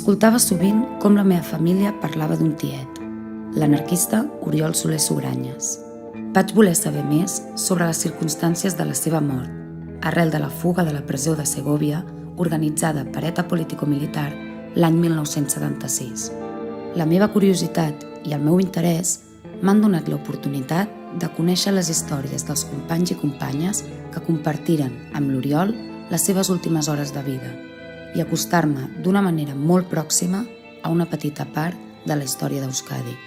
Escoltava sovint com la meva família parlava d'un tiet, l'anarquista Oriol Soler Sugranyes. Vaig voler saber més sobre les circumstàncies de la seva mort, arrel de la fuga de la presó de Segòvia organitzada per ETA político-militar l'any 1976. La meva curiositat i el meu interès m'han donat l'oportunitat de conèixer les històries dels companys i companyes que compartiren amb l'Oriol les seves últimes hores de vida i acostar-me d'una manera molt pròxima a una petita part de la història d'Euskadi.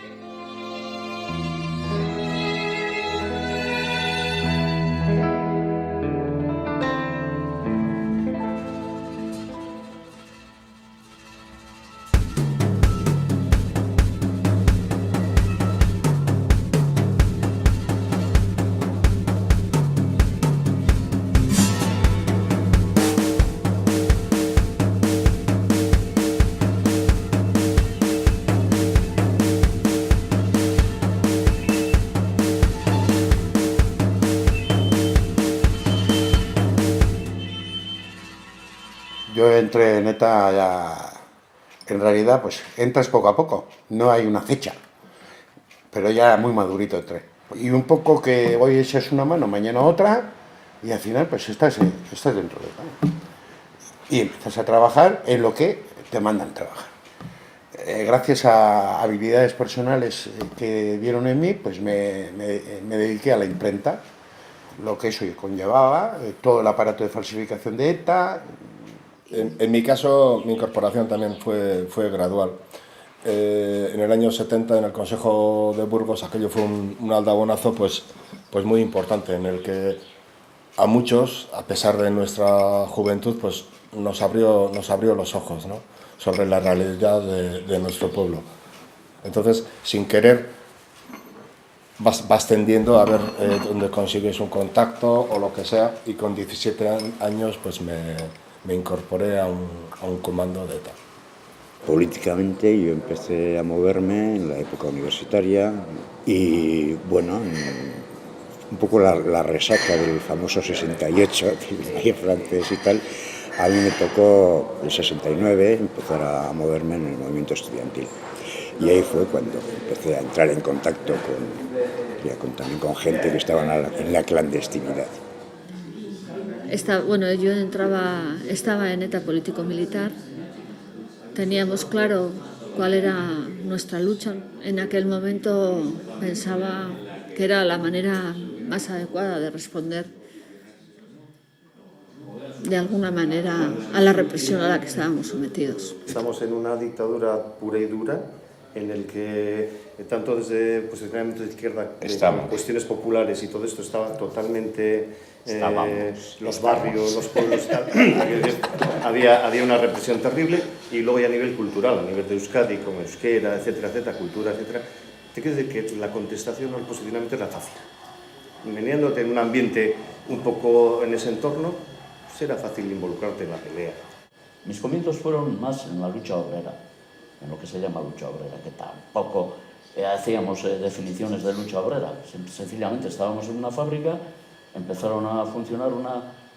Yo entré en ETA ya, en realidad, pues entras poco a poco, no hay una fecha, pero ya muy madurito entré. Y un poco que hoy echas una mano, mañana otra, y al final pues estás dentro de ETA. Y empiezas a trabajar en lo que te mandan trabajar. Gracias a habilidades personales que vieron en mí, pues me dediqué a la imprenta, lo que eso conllevaba, todo el aparato de falsificación de ETA. En mi caso, mi incorporación también fue gradual. En el año 70, en el Consejo de Burgos, aquello fue un aldabonazo pues muy importante, en el que a muchos, a pesar de nuestra juventud, pues nos abrió los ojos, ¿no?, sobre la realidad de nuestro pueblo. Entonces, sin querer, vas tendiendo a ver dónde consigues un contacto o lo que sea, y con 17 años pues me incorporé a un comando de ETA. Políticamente yo empecé a moverme en la época universitaria y bueno, un poco la resaca del famoso 68, el francés y tal. A mí me tocó el 69 empezar a moverme en el movimiento estudiantil y ahí fue cuando empecé a entrar en contacto también con gente que estaba en la clandestinidad. Yo estaba en ETA político-militar, teníamos claro cuál era nuestra lucha. En aquel momento pensaba que era la manera más adecuada de responder de alguna manera a la represión a la que estábamos sometidos. Estamos en una dictadura pura y dura, en el que tanto desde posicionamiento de izquierda, cuestiones populares y todo esto estaba totalmente... los barrios, los pueblos, había una represión terrible, y luego ya a nivel cultural, a nivel de Euskadi, como euskera, etcétera, etcétera, cultura, etcétera, te quiero decir que la contestación al posicionamiento era fácil. Veniéndote en un ambiente un poco en ese entorno, pues era fácil involucrarte en la pelea. Mis comienzos fueron más en la lucha obrera, en lo que se llama lucha obrera, que tampoco hacíamos definiciones de lucha obrera, sencillamente estábamos en una fábrica. Empezaron a funcionar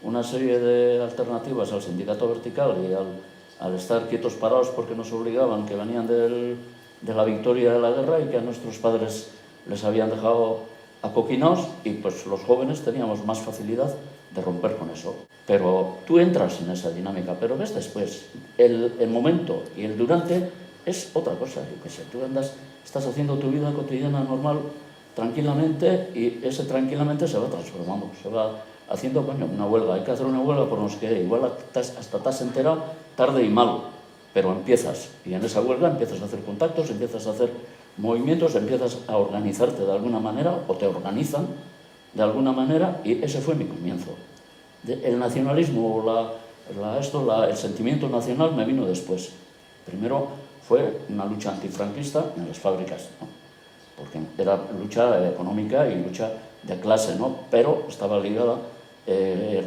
una serie de alternativas al sindicato vertical y al estar quietos parados porque nos obligaban, que venían de la victoria de la guerra y que a nuestros padres les habían dejado acoquinados, y pues los jóvenes teníamos más facilidad de romper con eso. Pero tú entras en esa dinámica, pero ves después, el momento y el durante es otra cosa. Yo qué sé, tú estás haciendo tu vida cotidiana normal, tranquilamente, y ese tranquilamente se va transformando, se va haciendo, una huelga. Hay que hacer una huelga por no sé qué, igual hasta te has enterado tarde y mal, pero empiezas, y en esa huelga empiezas a hacer contactos, empiezas a hacer movimientos, empiezas a organizarte de alguna manera, o te organizan de alguna manera, y ese fue mi comienzo. El nacionalismo, el sentimiento nacional me vino después. Primero fue una lucha antifranquista en las fábricas, ¿no?, porque era lucha económica y lucha de clase, ¿no?, pero estaba ligada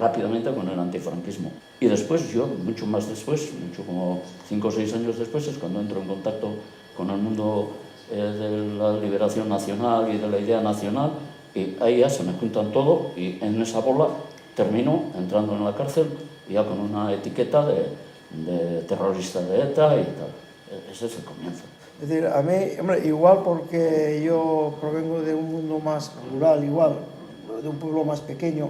rápidamente con el antifranquismo. Y después yo, mucho más después, como 5 o 6 años después, es cuando entro en contacto con el mundo de la liberación nacional y de la idea nacional, y ahí ya se me juntan todo, y en esa bola termino entrando en la cárcel ya con una etiqueta de terrorista de ETA y tal. ese es el comienzo. Es decir, a mí, hombre, igual porque yo provengo de un mundo más rural, igual, de un pueblo más pequeño,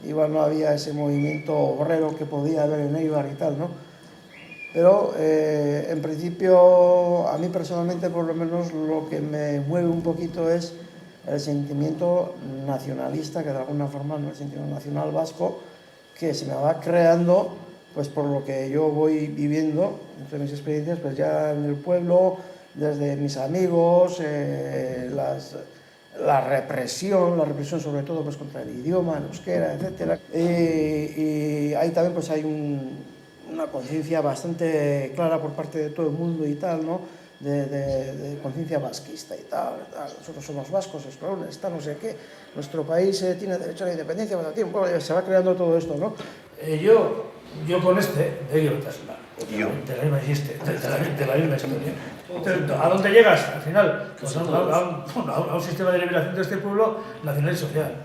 igual no había ese movimiento obrero que podía haber en Eibar y tal, ¿no? Pero en principio, a mí personalmente, por lo menos, lo que me mueve un poquito es el sentimiento nacionalista, que de alguna forma no es el sentimiento nacional vasco, que se me va creando, pues por lo que yo voy viviendo, entre mis experiencias, pues ya en el pueblo, desde mis amigos, la represión sobre todo pues contra el idioma, el euskera, etc. Y ahí también pues hay una conciencia bastante clara por parte de todo el mundo y tal, ¿no? De conciencia vasquista y tal, nosotros somos vascos, escolones, está no sé qué, nuestro país tiene derecho a la independencia, bueno, se va creando todo esto, ¿no? Yo con este, de la misma historia. Entonces, ¿a dónde llegas? Al final, pues a un sistema de liberación de este pueblo nacional y social.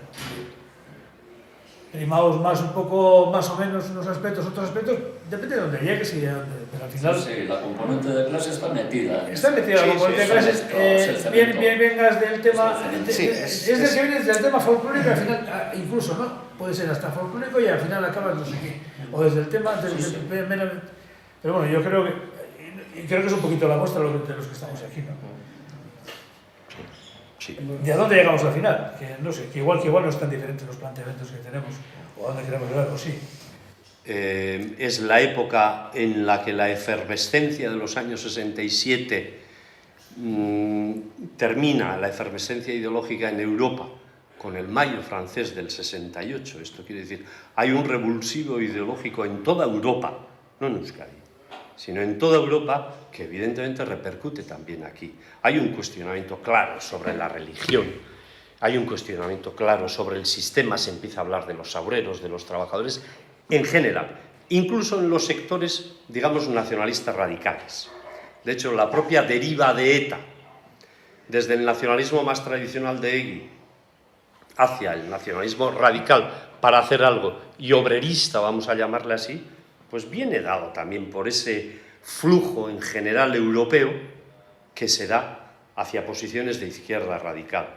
Primaos más un poco, más o menos, unos aspectos, otros aspectos, depende de dónde llegues y de dónde, pero al final... Sí, la componente de clase está metida. Está metida la componente de clases, bien vengas del tema... Es del que vienes del tema folclórico, al final, incluso, ¿no? Puede ser hasta folclórico y al final acabas no sé qué. O desde el tema... Pero bueno, yo creo que es un poquito la muestra de los que estamos aquí, ¿no? Sí. ¿De a dónde llegamos al final? Que no sé, que igual no están diferentes los planteamientos que tenemos, o a dónde queremos llegar, o sí. Es la época en la que la efervescencia de los años 67 termina, la efervescencia ideológica en Europa, con el Mayo francés del 68. Esto quiere decir, hay un revulsivo ideológico en toda Europa, no en Euskadi, sino en toda Europa, que evidentemente repercute también aquí. Hay un cuestionamiento claro sobre la religión, hay un cuestionamiento claro sobre el sistema, se empieza a hablar de los obreros, de los trabajadores, en general, incluso en los sectores, digamos, nacionalistas radicales. De hecho, la propia deriva de ETA, desde el nacionalismo más tradicional de Egui hacia el nacionalismo radical para hacer algo, y obrerista, vamos a llamarle así, pues viene dado también por ese flujo en general europeo que se da hacia posiciones de izquierda radical.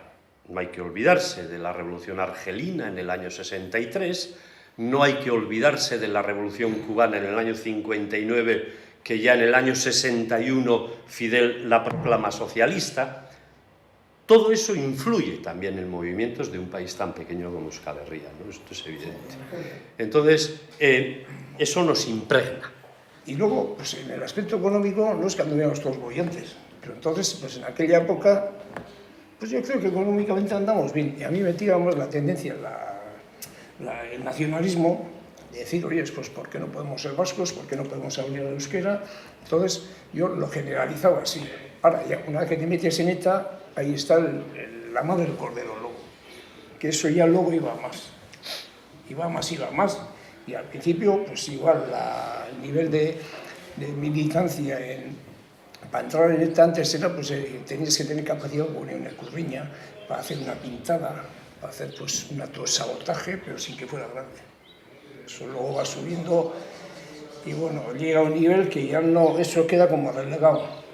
No hay que olvidarse de la revolución argelina en el año 63, no hay que olvidarse de la revolución cubana en el año 59, que ya en el año 61 Fidel la proclama socialista. Todo eso influye también en movimientos de un país tan pequeño como Euskal Herria, ¿no? Esto es evidente. Entonces, eso nos impregna. Y luego, pues en el aspecto económico, no es que anduvimos todos bollantes, pero entonces, pues en aquella época, pues yo creo que económicamente andamos bien. Y a mí me tira más la tendencia, el nacionalismo, de decir, oye, pues ¿por qué no podemos ser vascos? ¿Por qué no podemos hablar el euskera? Entonces, yo lo generalizaba así. Ahora, ya una vez que te metes en ETA, ahí está la madre del cordero luego, que eso ya luego iba más. Iba más. Y al principio, pues igual, el nivel de militancia para entrar en ETA antes era, pues tenías que tener capacidad de poner una curriña para hacer una pintada, para hacer pues un acto de sabotaje, pero sin que fuera grande. Eso luego va subiendo y bueno, llega a un nivel que ya no, eso queda como relegado.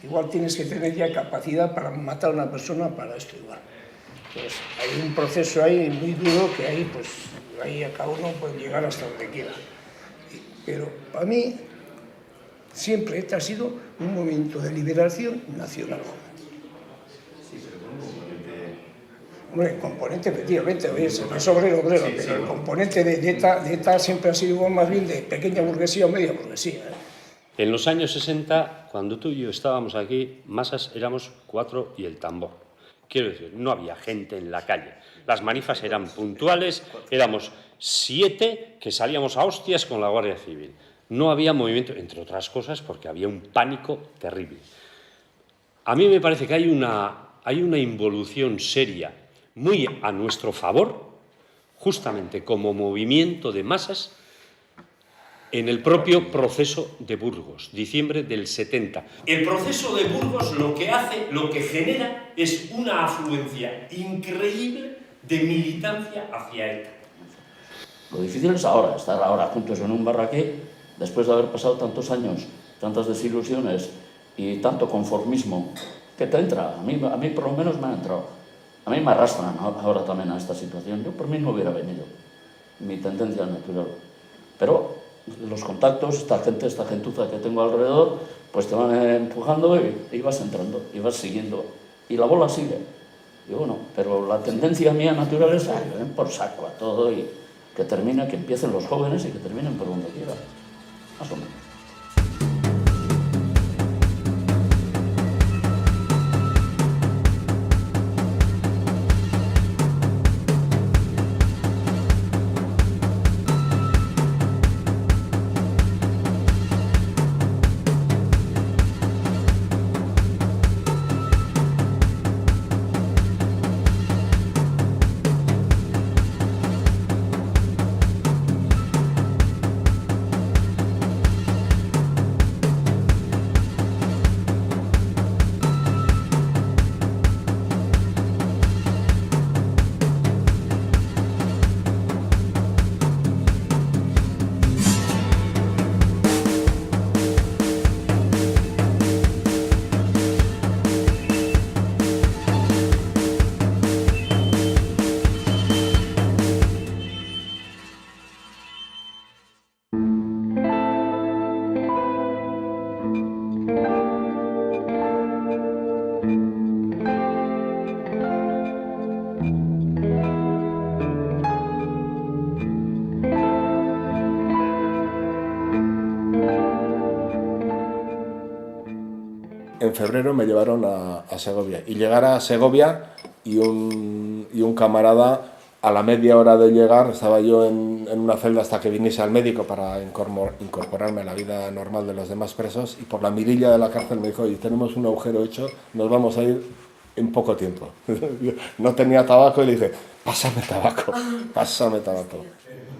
Igual tienes que tener ya capacidad para matar a una persona para esto igual. Entonces, hay un proceso ahí muy duro que ahí, pues, ahí a cada uno puede llegar hasta donde quiera. Pero para mí, siempre ETA ha sido un movimiento de liberación nacional. Hombre, el componente, efectivamente, es obrero, pero el componente de ETA siempre ha sido más bien de pequeña burguesía o media burguesía. En los años 60, cuando tú y yo estábamos aquí, masas éramos 4 y el tambor. Quiero decir, no había gente en la calle. Las manifas eran puntuales, éramos 7 que salíamos a hostias con la Guardia Civil. No había movimiento, entre otras cosas, porque había un pánico terrible. A mí me parece que hay una involución seria, muy a nuestro favor, justamente como movimiento de masas, en el propio proceso de Burgos, diciembre del 70. El proceso de Burgos lo que genera es una afluencia increíble de militancia hacia ETA. Lo difícil es ahora, estar ahora juntos en un barraqué, después de haber pasado tantos años, tantas desilusiones, y tanto conformismo que te entra, a mí por lo menos me ha entrado. A mí me arrastran ahora también a esta situación. Yo por mí no hubiera venido, mi tendencia natural. Pero los contactos, esta gentuza que tengo alrededor, pues te van empujando y vas entrando, y vas siguiendo. Y la bola sigue. Y bueno, pero la tendencia mía natural es por saco a todo y que termine, que empiecen los jóvenes y que terminen por donde quieran. Más o menos. En febrero me llevaron a Segovia y llegar a Segovia y un camarada a la media hora de llegar, estaba yo en una celda hasta que viniese al médico para incorporarme a la vida normal de los demás presos, y por la mirilla de la cárcel me dijo: oye, tenemos un agujero hecho, nos vamos a ir en poco tiempo. No tenía tabaco y le dije: pásame tabaco, pásame tabaco.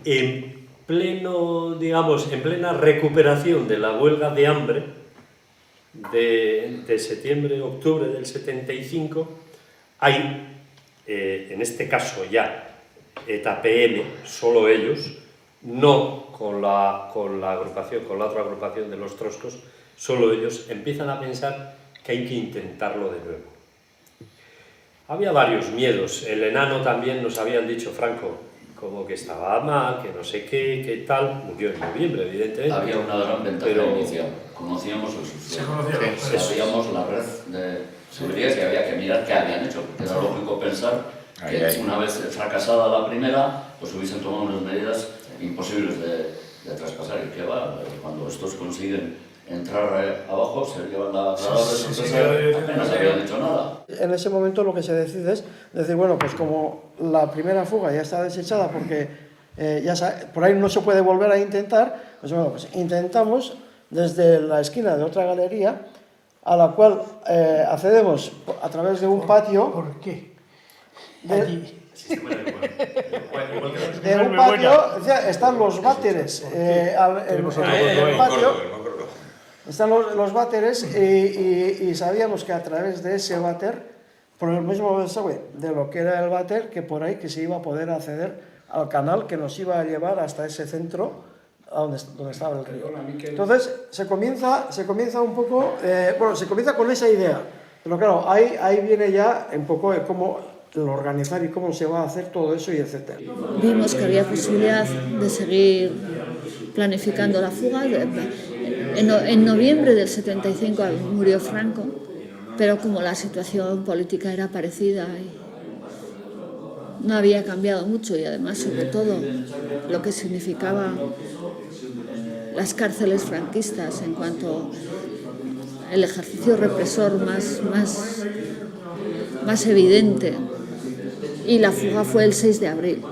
En pleno, digamos, en plena recuperación de la huelga de hambre de septiembre-octubre del 75, hay, en este caso ya, ETA-PM, solo ellos, no con la agrupación, con la otra agrupación de los troscos, solo ellos empiezan a pensar que hay que intentarlo de nuevo. Había varios miedos. El enano también nos habían dicho, Franco, como que estaba mal, que no sé qué, que tal. Murió en noviembre, evidentemente. Había una gran ventaja inicial. Conocíamos el subsuelo. Sabíamos la red de seguridad que había que mirar qué habían hecho. Porque era lógico pensar que una vez fracasada la primera, pues hubiesen tomado unas medidas imposibles de traspasar. Y que va, cuando estos consiguen entrar abajo, se llevan la sorpresa, apenas habían dicho nada. En ese momento lo que se decide es decir, bueno, pues como la primera fuga ya está desechada porque por ahí no se puede volver a intentar, pues bueno, pues intentamos desde la esquina de otra galería, a la cual accedemos a través de un patio. ¿Por qué? Allí. De un patio, están los váteres en el patio. Están los váteres y sabíamos que a través de ese váter, por el mismo desagüe de lo que era el váter, que por ahí que se iba a poder acceder al canal que nos iba a llevar hasta ese centro donde estaba el río. Entonces se comienza un poco, bueno, se comienza con esa idea, pero claro, ahí viene ya un poco cómo lo organizar y cómo se va a hacer todo eso y etcétera. Vimos que había posibilidad de seguir planificando la fuga. En noviembre del 75 murió Franco, pero como la situación política era parecida y no había cambiado mucho, y además sobre todo lo que significaba las cárceles franquistas en cuanto al ejercicio represor más evidente, y la fuga fue el 6 de abril.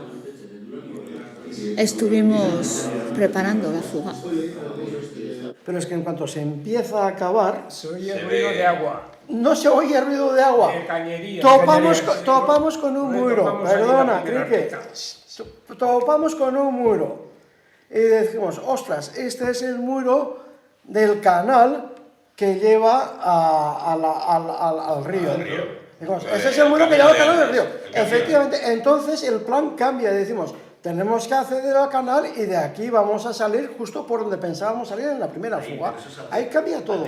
Estuvimos preparando la fuga. Pero es que en cuanto se empieza a acabar... Se oye ruido de agua. No se oye ruido de agua. De cañería. Topamos con un muro. Perdona, Enrique. Topamos con un muro. Y decimos, ostras, este es el muro del canal que lleva al río. Decimos, ese es el muro que lleva al canal del río. Efectivamente, entonces el plan cambia y decimos, tenemos que acceder al canal y de aquí vamos a salir justo por donde pensábamos salir en la primera fuga. Ahí cambia todo.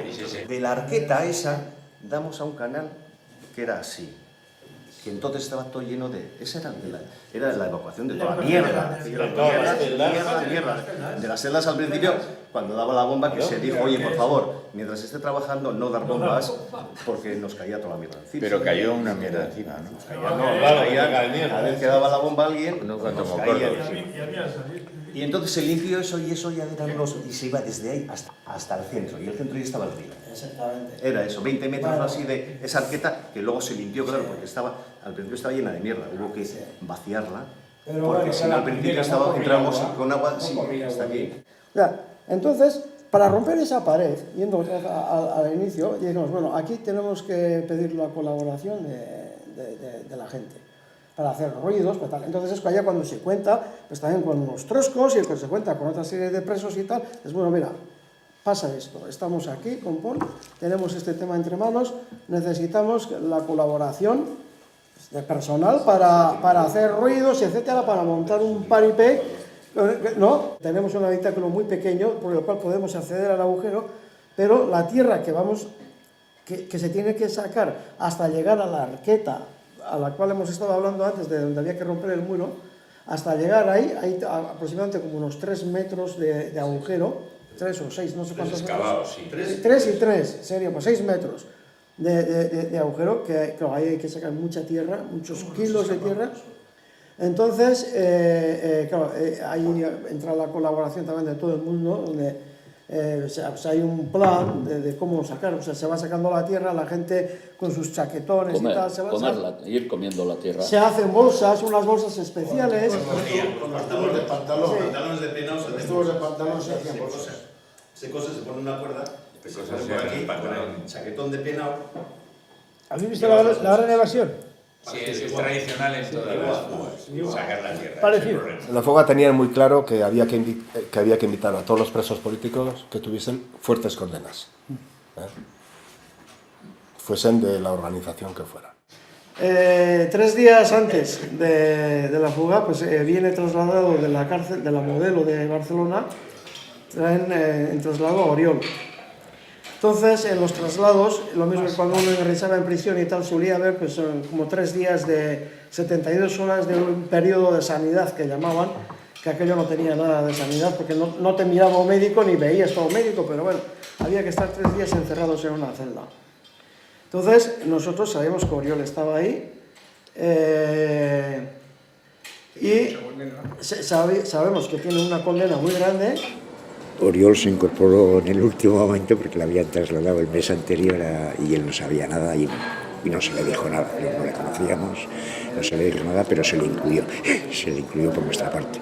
De la arqueta esa damos a un canal que era así, que entonces estaba todo lleno de... Esa era la evacuación de toda la mierda. De las celdas al principio, cuando daba la bomba, que se dijo, oye, por favor, mientras esté trabajando, no dar bombas, porque nos caía toda la mierda encima. Pero cayó una mierda encima, ¿no? Cada vez que daba la bomba a alguien, No, cuando nos me caía acuerdo, encima. Y entonces se limpió eso y eso ya eran y se iba desde ahí hasta el centro, y el centro ya estaba arriba. Exactamente. Era eso, 20 metros así de esa arqueta, que luego se limpió, claro, porque al principio estaba llena de mierda, hubo que vaciarla, porque si no al principio entrábamos con agua hasta aquí. Ya, entonces, para romper esa pared, yendo al inicio, dijimos, bueno, aquí tenemos que pedir la colaboración de la gente para hacer ruidos, pues tal. Entonces es allá cuando se cuenta, pues también con los troscos y cuando se cuenta con otra serie de presos y tal, es bueno, mira, pasa esto, estamos aquí con Paul, tenemos este tema entre manos, necesitamos la colaboración de personal para hacer ruidos, etcétera, para montar un paripé, ¿no? Tenemos un habitáculo muy pequeño por el cual podemos acceder al agujero, pero la tierra que se tiene que sacar hasta llegar a la arqueta a la cual hemos estado hablando antes, de donde había que romper el muro, hasta llegar ahí, hay aproximadamente como unos 3 metros de agujero, 3 o 6, no sé cuántos metros. 3 y 3, serio, pues 6 metros de agujero, que claro, ahí hay que sacar mucha tierra, muchos kilos de tierra. Entonces, claro, ahí entra la colaboración también de todo el mundo, donde pues hay un plan de cómo sacar, o sea, se va sacando la tierra, la gente con sus chaquetones y tal, ir comiendo la tierra. Se hacen bolsas, unas bolsas especiales. Con los tubos de pantalones de penaos, los tubos de pantalones se hacían bolsas. Se cose, se pone una cuerda, se pone por aquí, con el chaquetón de penao. ¿Habéis visto la gran evasión? Sí, es tradicional en todas las fugas, sacar la tierra. Parecido. En la fuga tenían muy claro que había que invitar a todos los presos políticos que tuviesen fuertes condenas, fuesen de la organización que fuera. 3 días antes de la fuga, pues viene trasladado de la cárcel, de la Modelo de Barcelona, en traslado a Oriol. Entonces, en los traslados, lo mismo que cuando uno ingresaba en prisión y tal, solía haber pues, como 3 días de 72 horas de un periodo de sanidad que llamaban, que aquello no tenía nada de sanidad, porque no te miraba un médico ni veías todo un médico, pero bueno, había que estar 3 días encerrados en una celda. Entonces, nosotros sabíamos que Oriol estaba ahí, y sabemos que tiene una condena muy grande. Oriol se incorporó en el último momento porque le habían trasladado el mes anterior y él no sabía nada y no se le dijo nada, no le conocíamos, no se le dijo nada, pero se le incluyó por nuestra parte.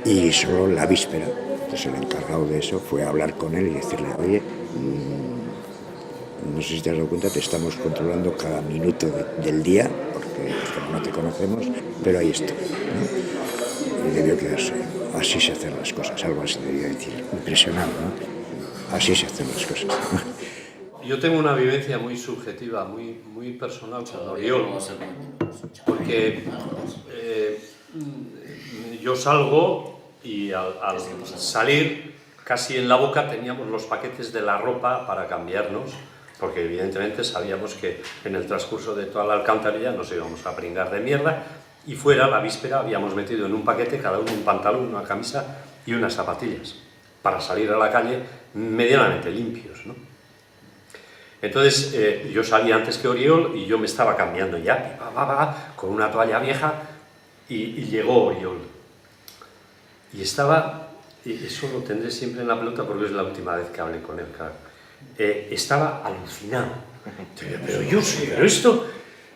Y solo la víspera, entonces el encargado de eso fue a hablar con él y decirle, oye, no sé si te has dado cuenta, te estamos controlando cada minuto del día, porque no te conocemos, pero ahí está, ¿no? Y debió quedarse. Así se hacen las cosas, algo así debería decir. Impresionado, ¿no? Así se hacen las cosas. Yo tengo una vivencia muy subjetiva, muy personal con Oriol, porque yo salgo y al salir, casi en la boca teníamos los paquetes de la ropa para cambiarnos, porque evidentemente sabíamos que en el transcurso de toda la alcantarilla nos íbamos a pringar de mierda. Y fuera, la víspera, habíamos metido en un paquete cada uno un pantalón, una camisa y unas zapatillas, para salir a la calle medianamente limpios, ¿no? Entonces, yo salí antes que Oriol y yo me estaba cambiando ya, con una toalla vieja, y llegó Oriol. Y estaba, y eso lo tendré siempre en la pelota porque es la última vez que hablé con él, claro. Estaba alucinado.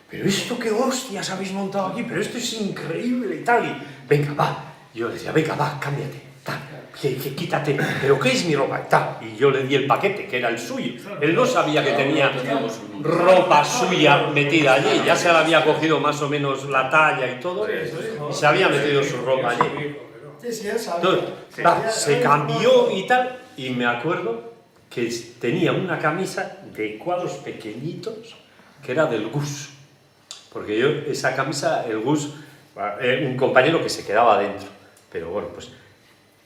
Pero esto qué hostias habéis montado aquí, pero esto es increíble y tal, y venga, va. Yo le decía, venga, va, cámbiate, tal, quítate, pero ¿qué es mi ropa? Tal. Y yo le di el paquete, que era el suyo. Él no sabía que tenía ropa suya metida allí, ya se le había cogido más o menos la talla y todo, y se había metido su ropa allí. Entonces, se cambió y tal, y me acuerdo que tenía una camisa de cuadros pequeñitos, que era del Gus. Porque yo, esa camisa, el Gus, un compañero que se quedaba dentro, pero bueno, pues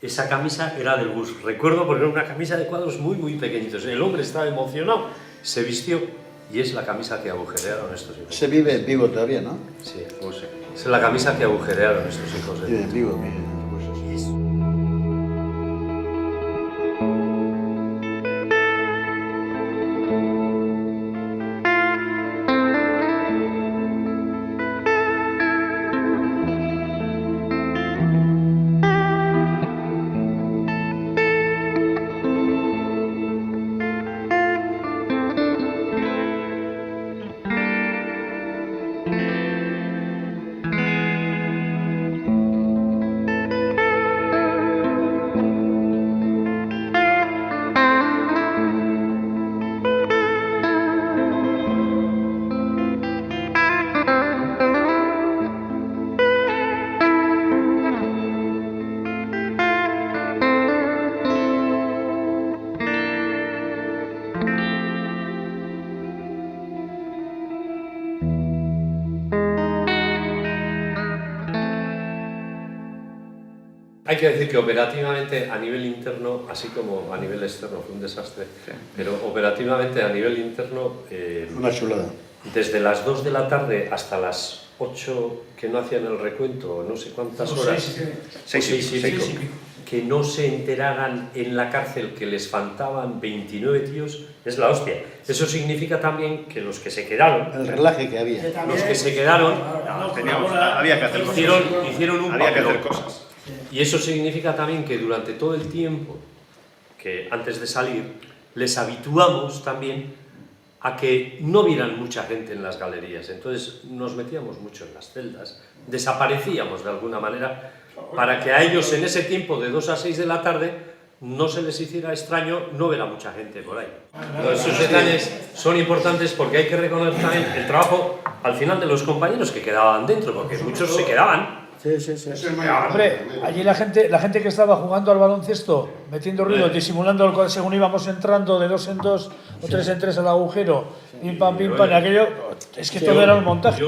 esa camisa era del bus. Recuerdo porque era una camisa de cuadros muy, muy pequeñitos. El hombre estaba emocionado, se vistió y es la camisa que agujerearon estos hijos. Se vive en Vigo todavía, ¿no? Sí, pues sí. Es la camisa que agujerearon estos hijos. Vive en Vigo, Hay que decir que operativamente a nivel interno, así como a nivel externo, fue un desastre, sí. Pero operativamente a nivel interno... una chulada. Desde las 2 de la tarde hasta las 8 que no hacían el recuento, no sé cuántas horas, 6 y pico, que no se enteraran en la cárcel que les faltaban 29 tíos, es la hostia. Eso significa también que los que se quedaron... El relaje que había. Los que se quedaron... había que hacer cosas. Hicieron un había que papelón. hacer cosas. Y eso significa también que durante todo el tiempo, que antes de salir, les habituamos también a que no vieran mucha gente en las galerías. Entonces nos metíamos mucho en las celdas, desaparecíamos de alguna manera, para que a ellos en ese tiempo de 2 a 6 de la tarde no se les hiciera extraño no ver a mucha gente por ahí. Esos detalles son importantes porque hay que reconocer también el trabajo al final de los compañeros que quedaban dentro, porque muchos se quedaban. Sí. Hombre, allí la gente que estaba jugando al baloncesto, metiendo ruido, disimulando según íbamos entrando de 2 en 2 o 3 en 3 al agujero, pim pam, aquello, es que todo era un montaje.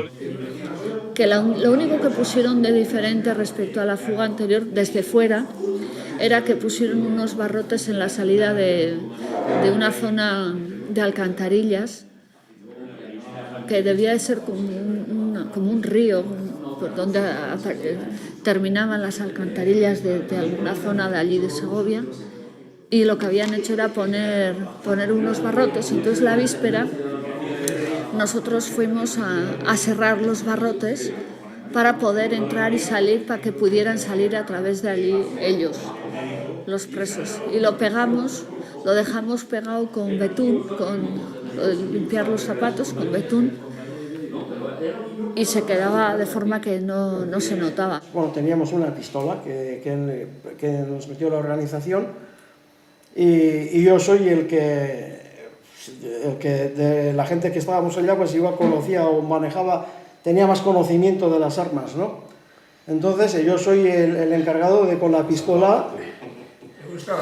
Que lo único que pusieron de diferente respecto a la fuga anterior, desde fuera, era que pusieron unos barrotes en la salida de una zona de alcantarillas, que debía de ser como un río, donde terminaban las alcantarillas de alguna zona de allí de Segovia, y lo que habían hecho era poner unos barrotes. Entonces la víspera nosotros fuimos a cerrar los barrotes para poder entrar y salir, para que pudieran salir a través de allí ellos, los presos, y lo dejamos pegado con betún, limpiar los zapatos con betún, y se quedaba de forma que no se notaba. Bueno, teníamos una pistola que nos metió la organización, y yo soy el que de la gente que estábamos allá pues igual conocía o manejaba, tenía más conocimiento de las armas, ¿no? Entonces yo soy el encargado de con la pistola.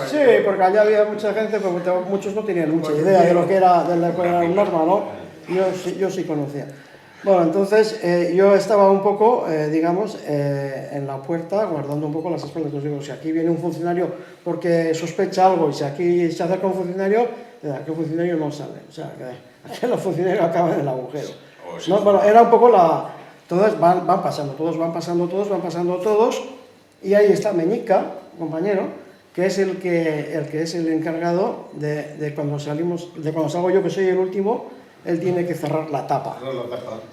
Sí, porque allá había mucha gente, pero muchos no tenían mucha idea de lo que era un arma, ¿no? Yo sí conocía. Bueno, entonces yo estaba un poco, en la puerta, guardando un poco las espaldas. Entonces digo, si aquí viene un funcionario porque sospecha algo, y si aquí se acerca un funcionario, aquel funcionario no sale. O sea, que aquel funcionario acaba en el agujero. ¿No? Bueno, era un poco todos van pasando todos, y ahí está Meñica, compañero, que es el que es el encargado de cuando salgo yo, que soy el último. Él tiene que cerrar la tapa,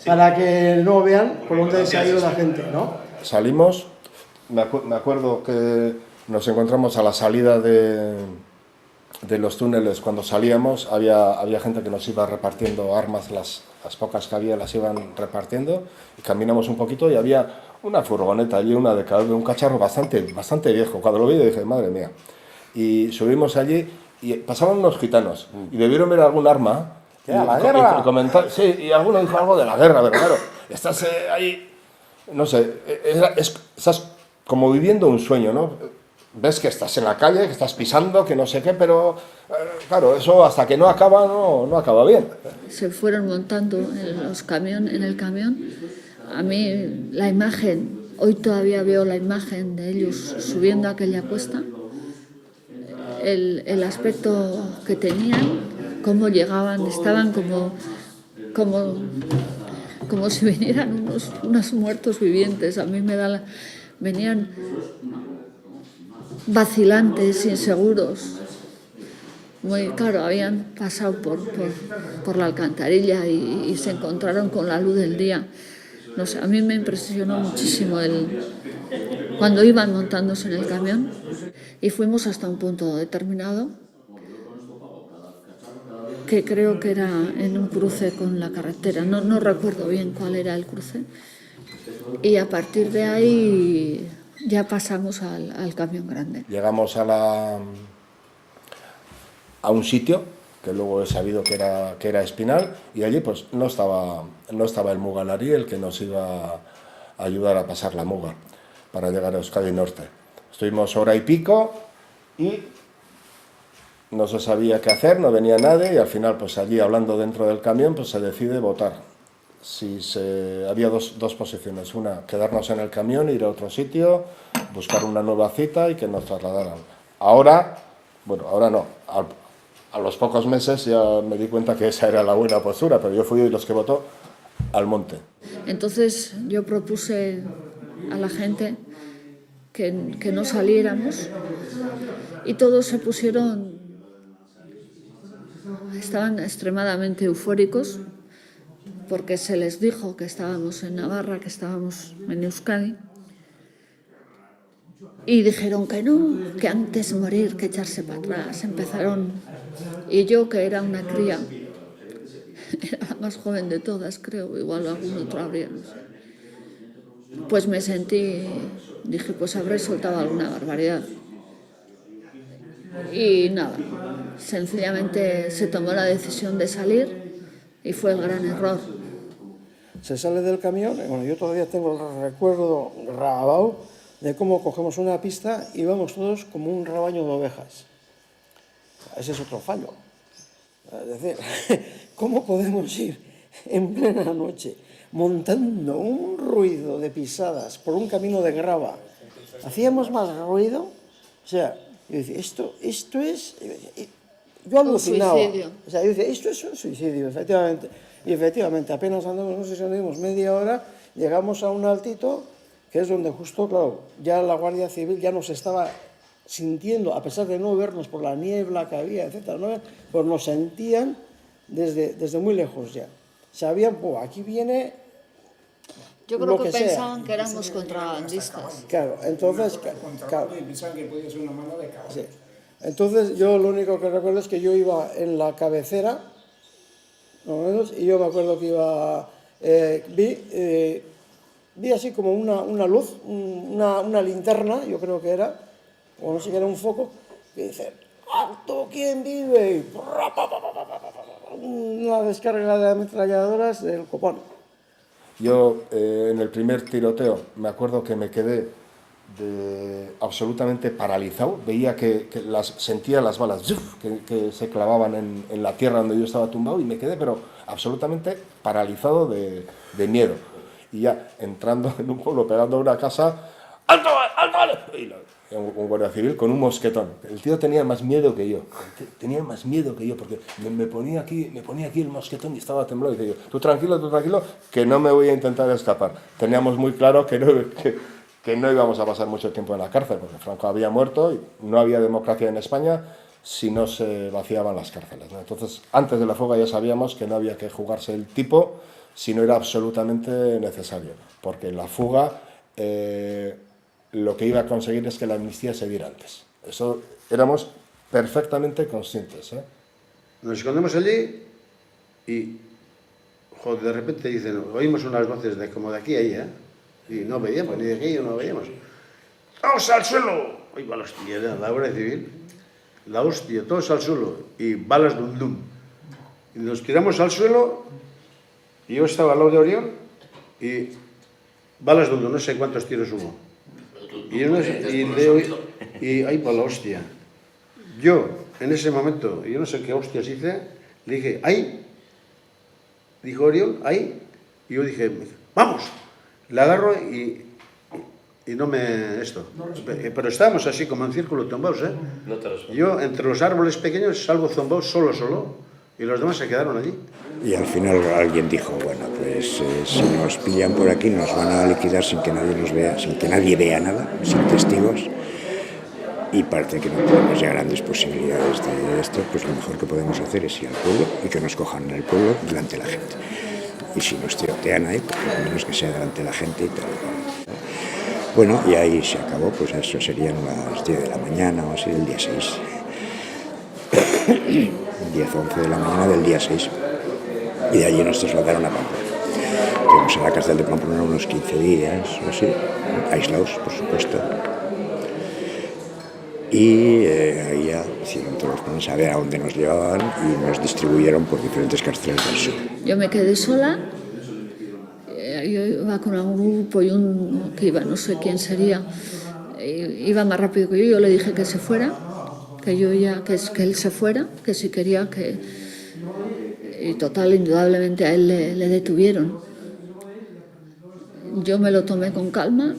para que no vean por dónde se ha ido la gente, ¿no? Salimos, me acuerdo que nos encontramos a la salida de los túneles. Cuando salíamos había gente que nos iba repartiendo armas, las pocas que había las iban repartiendo, y caminamos un poquito y había una furgoneta allí, un cacharro bastante viejo. Cuando lo vi dije, madre mía. Y subimos allí y pasaban unos gitanos y debieron ver algún arma. ¿La guerra? Sí, y alguno dijo algo de la guerra, pero claro, estás ahí, no sé, estás como viviendo un sueño, ¿no? Ves que estás en la calle, que estás pisando, que no sé qué, pero claro, eso hasta que no acaba, no acaba bien. Se fueron montando en el camión. A mí la imagen Hoy todavía veo la imagen de ellos subiendo aquella cuesta, el aspecto que tenían, cómo llegaban, estaban como si vinieran unos muertos vivientes. A mí venían vacilantes, inseguros. Muy claro, habían pasado por la alcantarilla y se encontraron con la luz del día. No sé, a mí me impresionó muchísimo cuando iban montándose en el camión y fuimos hasta un punto determinado que creo que era en un cruce con la carretera. No recuerdo bien cuál era el cruce. Y a partir de ahí ya pasamos al camión grande. Llegamos a un sitio que luego he sabido que era Espinal, y allí pues no estaba el Muganarí, el que nos iba a ayudar a pasar la Muga para llegar a Euskadi Norte. Estuvimos hora y pico y no se sabía qué hacer, no venía nadie, y al final pues allí hablando dentro del camión pues se decide votar. Había dos posiciones, una, quedarnos en el camión, ir a otro sitio, buscar una nueva cita y que nos trasladaran. Ahora no, a los pocos meses ya me di cuenta que esa era la buena postura, pero yo fui de los que votó al monte. Entonces yo propuse a la gente que no saliéramos y todos se pusieron, estaban extremadamente eufóricos porque se les dijo que estábamos en Navarra, que estábamos en Euskadi. Y dijeron que no, que antes morir que echarse para atrás. Empezaron, y yo que era una cría, era la más joven de todas, creo, igual algún otro habría, no sé. Pues me sentí, dije, pues habré soltado alguna barbaridad. Y nada, sencillamente se tomó la decisión de salir y fue el gran error. Se sale del camión, bueno, yo todavía tengo el recuerdo grabado de cómo cogemos una pista y vamos todos como un rebaño de ovejas. Ese es otro fallo. Es decir, ¿cómo podemos ir en plena noche montando un ruido de pisadas por un camino de grava? Hacíamos más ruido, o sea, yo decía, esto es... Yo alucinaba. Un suicidio. O sea, yo decía, esto es un suicidio, efectivamente. Y efectivamente, apenas andamos, no sé si andamos media hora, llegamos a un altito, que es donde justo, claro, ya la Guardia Civil ya nos estaba sintiendo, a pesar de no vernos por la niebla que había, etcétera, ¿no? Pues nos sentían desde muy lejos ya. Sabían, pues aquí viene... Yo creo que pensaban que éramos contrabandistas. Claro, entonces... Claro. Y pensaban que podía ser una mano de caballos. Sí. Entonces yo lo único que recuerdo es que yo iba en la cabecera, más o menos, y yo me acuerdo que iba... vi así como una luz, una linterna, yo creo que era, o no sé qué era, un foco, que dice, ¡alto! ¿Quién vive? Y una descarga de ametralladoras del copón. Yo en el primer tiroteo me acuerdo que me quedé absolutamente paralizado, veía que sentía las balas que se clavaban en la tierra donde yo estaba tumbado, y me quedé pero absolutamente paralizado de miedo. Y ya entrando en un pueblo, pegando a una casa, ¡alto! ¡Alto! Y un guardia civil con un mosquetón. El tío tenía más miedo que yo, porque me ponía aquí el mosquetón y estaba temblando. Y decía yo, tú tranquilo, que no me voy a intentar escapar. Teníamos muy claro que no íbamos a pasar mucho tiempo en la cárcel, porque Franco había muerto y no había democracia en España si no se vaciaban las cárceles, ¿no? Entonces, antes de la fuga ya sabíamos que no había que jugarse el tipo si no era absolutamente necesario, porque en la fuga lo que iba a conseguir es que la amnistía se diera antes. Eso éramos perfectamente conscientes, ¿eh? Nos escondemos allí y joder, de repente dicen, oímos unas voces como de aquí a allá, y no veíamos, ni de aquello no veíamos. ¡Vamos al suelo! Oye, va la hostia, la Guardia Civil, la hostia, todos al suelo, y balas dum dum. Y nos tiramos al suelo, y yo estaba al lado de Oriol, y balas dum dum, no sé cuántos tiros hubo. Y ahí para la hostia. Yo, en ese momento, yo no sé qué hostias hice, le dije, ¡ahí! Dijo Oriol, ¡ahí! Y yo dije, ¡vamos! Le agarro y y no me... Pero estábamos así como en círculo tumbados, ¿eh? No te respondo. Yo, entre los árboles pequeños, salgo zumbado solo, y los demás se quedaron allí. Y al final alguien dijo, bueno, pues si nos pillan por aquí nos van a liquidar sin que nadie nos vea, sin que nadie vea nada, sin testigos, y parece que no tenemos ya grandes posibilidades de esto, pues lo mejor que podemos hacer es ir al pueblo y que nos cojan en el pueblo delante de la gente. Y si nos tirotean ahí, pues por lo menos que sea delante de la gente y tal. Bueno, y ahí se acabó, pues eso serían las 10 de la mañana o así del día 6. 10, 11 de la mañana del día 6. Y de allí nos trasladaron a Pamplona. Estuvimos en la cárcel de Pamplona unos 15 días o así, aislados, por supuesto. Y ahí ya hicieron todos los planes a ver a dónde nos llevaban y nos distribuyeron por diferentes cárceles del sur. Yo me quedé sola, yo iba con un grupo y un que iba, no sé quién sería, iba más rápido que yo le dije que se fuera, que él se fuera, que si quería que... Y total, indudablemente a él le detuvieron. Yo me lo tomé con calma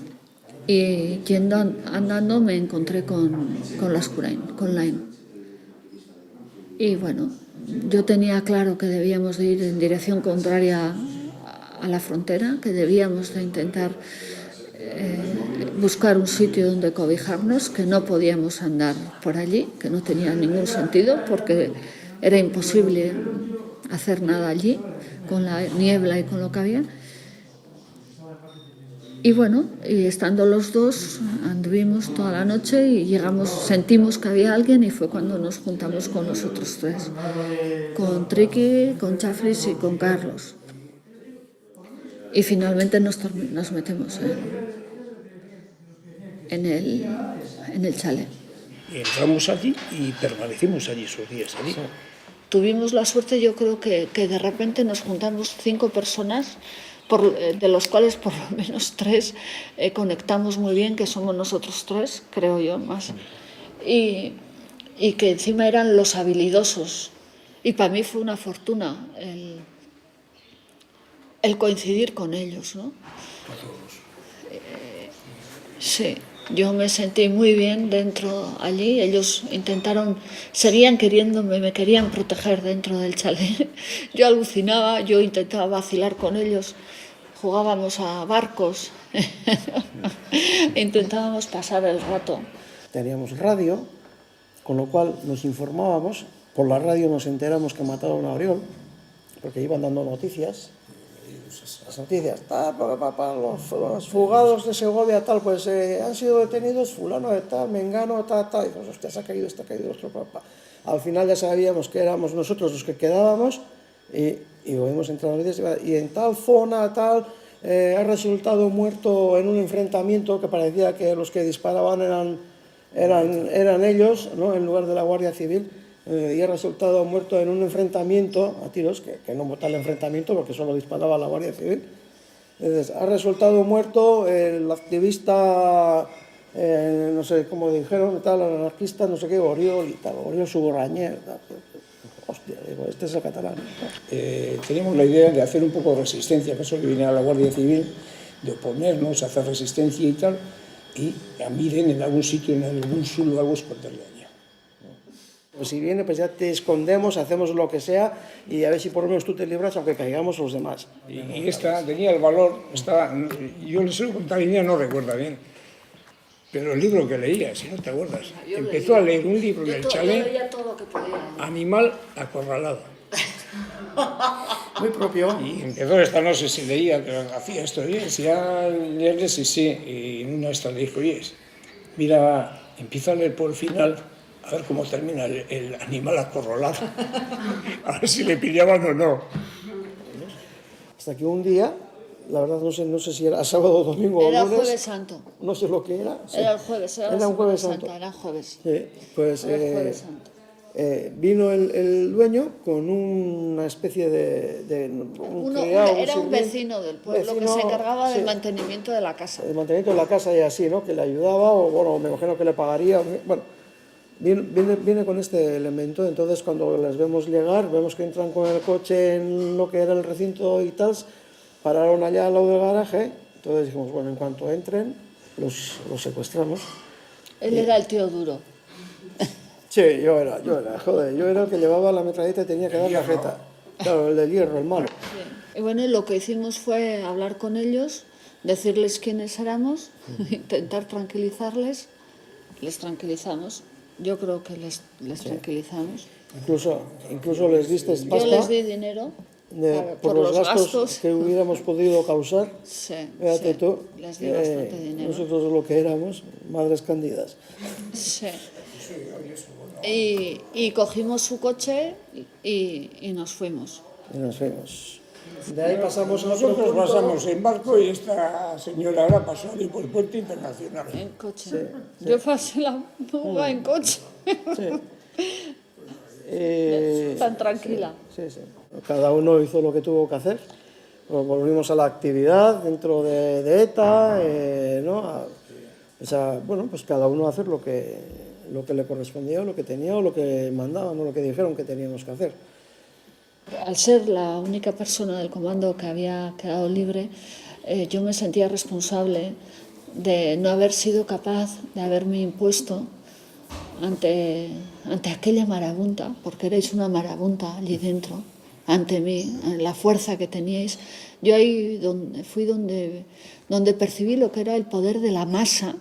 y yendo andando me encontré con Lain. Y bueno, yo tenía claro que debíamos de ir en dirección contraria a la frontera, que debíamos de intentar buscar un sitio donde cobijarnos, que no podíamos andar por allí, que no tenía ningún sentido porque era imposible hacer nada allí con la niebla y con lo que había. Y bueno, y estando los dos, anduvimos toda la noche y sentimos que había alguien y fue cuando nos juntamos con los otros tres, con Triqui, con Chafris y con Carlos. Y finalmente nos metemos en el chalet. Y entramos allí y permanecimos allí esos días. Allí. Sí. Tuvimos la suerte, yo creo que de repente nos juntamos 5 personas, de los cuales por lo menos 3 conectamos muy bien, que somos nosotros 3, creo yo, más. Y que encima eran los habilidosos. Y para mí fue una fortuna el coincidir con ellos, ¿no? Sí. Yo me sentí muy bien dentro allí, ellos seguían queriéndome, me querían proteger dentro del chalet. Yo alucinaba, yo intentaba vacilar con ellos, jugábamos a barcos, intentábamos pasar el rato. Teníamos radio, con lo cual nos informábamos, por la radio nos enteramos que mataron a Oriol, porque iban dando noticias. Las noticias, los fugados de Segovia, tal, pues han sido detenidos fulano de tal, mengano, tal, y pues, hostia, se ha caído nuestro papá. Al final ya sabíamos que éramos nosotros los que quedábamos y oímos entre las noticias, y en tal zona, tal, ha resultado muerto en un enfrentamiento que parecía que los que disparaban eran ellos, ¿no?, en lugar de la Guardia Civil. Y ha resultado muerto en un enfrentamiento a tiros, que no tal enfrentamiento porque solo disparaba la Guardia Civil. Entonces, ha resultado muerto el activista, no sé cómo dijeron, tal, el anarquista, no sé qué, Oriol y tal, Oriol Suborrañer. Hostia, digo, este es el catalán. Teníamos la idea de hacer un poco de resistencia, que eso que viniera la Guardia Civil, de oponernos, hacer resistencia y tal, y a miren en algún sitio, en algún sur o algo, esconderle allá. Pues si viene, pues ya te escondemos, hacemos lo que sea y a ver si por lo menos tú te libras aunque caigamos los demás. Y esta tenía el valor, yo le suelo contar, y no recuerda bien, pero el libro que leía, si no te acuerdas, empezó a leer un libro en el chalet, Animal acorralado. Muy propio. Y empezó esta, no sé si leía, que hacía esto, y decía leerle, sí, y en una esta le dijo, oye, mira, empieza a leer por el final, a ver cómo termina el animal acorralado, a ver si le pillaban o no. Hasta que un día, la verdad no sé si era sábado o domingo o lunes. Era el Jueves Santo. No sé lo que era. Era el jueves, era un Jueves Santo. Era jueves. Sí, pues era el Jueves Santo. Vino el dueño con una especie de era un vecino del pueblo que se encargaba del mantenimiento de la casa. El mantenimiento de la casa y así, ¿no? Que le ayudaba o, bueno, me imagino que le pagaría. Bueno, viene con este elemento. Entonces, cuando les vemos llegar, vemos que entran con el coche en lo que era el recinto y tal, pararon allá al lado del garaje. Entonces dijimos, bueno, en cuanto entren, los secuestramos. Él era el tío duro. Sí, yo era el que llevaba la metralleta y tenía que dar la jeta. Claro, el del hierro, el malo. Sí. Y bueno, lo que hicimos fue hablar con ellos, decirles quiénes éramos, intentar tranquilizarles. Les tranquilizamos. Yo creo que les tranquilizamos. Incluso les diste pasta. Yo les di dinero por los gastos que hubiéramos podido causar. Sí, fíjate tú, les di bastante dinero. Nosotros lo que éramos, madres candidas. Sí. Y cogimos su coche y nos fuimos. De ahí pasamos a otro Nosotros punto. pasamos en barco y esta señora ahora pasó ahí por el puerto internacional. En coche. Sí. Yo pasé la fuga en coche. Tan tranquila. Sí. Cada uno hizo lo que tuvo que hacer. Volvimos a la actividad dentro de ETA, ¿no? Pues cada uno a hacer lo que le correspondía, o lo que tenía, o lo que mandaban, o lo que dijeron que teníamos que hacer. Al ser la única persona del comando que había quedado libre, yo me sentía responsable de no haber sido capaz de haberme impuesto ante aquella marabunta, porque erais una marabunta allí dentro, ante mí, la fuerza que teníais. Yo ahí fui donde percibí lo que era el poder de la masa.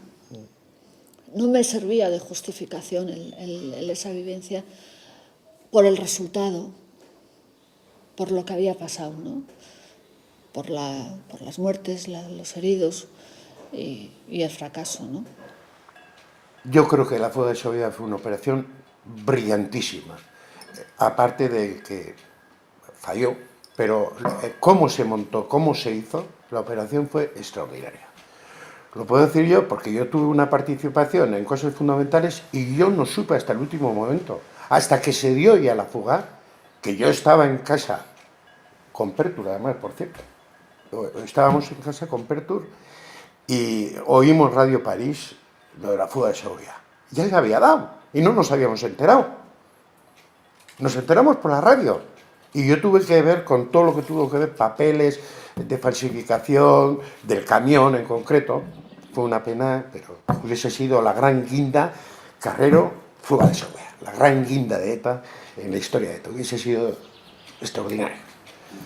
No me servía de justificación esa vivencia por el resultado, por lo que había pasado, ¿no? Por las muertes, los heridos y el fracaso, ¿no? Yo creo que la fuga de Segovia fue una operación brillantísima, aparte de que falló, pero cómo se montó, cómo se hizo, la operación fue extraordinaria. Lo puedo decir yo porque yo tuve una participación en cosas fundamentales y yo no supe hasta el último momento, hasta que se dio ya la fuga, que yo estaba en casa con Pertur, además, por cierto. Estábamos en casa con Pertur y oímos Radio París, lo de la fuga de Segovia. Ya se había dado y no nos habíamos enterado. Nos enteramos por la radio. Y yo tuve que ver con todo lo que tuvo que ver, papeles de falsificación, del camión en concreto. Fue una pena, pero hubiese sido la gran guinda, Carrero, fuga de Segovia. La gran guinda de ETA en la historia de ETA. Hubiese sido extraordinario.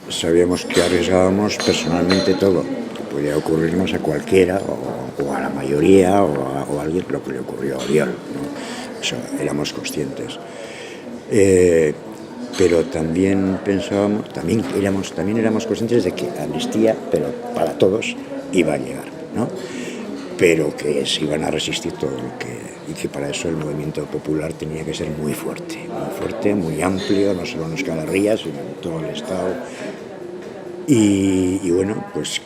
Sabíamos que arriesgábamos personalmente todo, que podía ocurrirnos a cualquiera, o a la mayoría, o a alguien, lo que le ocurrió a Oriol, ¿no? Eso, éramos conscientes. Pero también pensábamos, también éramos conscientes de que amnistía, pero para todos, iba a llegar, ¿no? Pero que se iban a resistir todo lo que... Y que para eso el movimiento popular tenía que ser muy fuerte, muy amplio, no solo en Euskal Herria, sino en todo el Estado. Y bueno, pues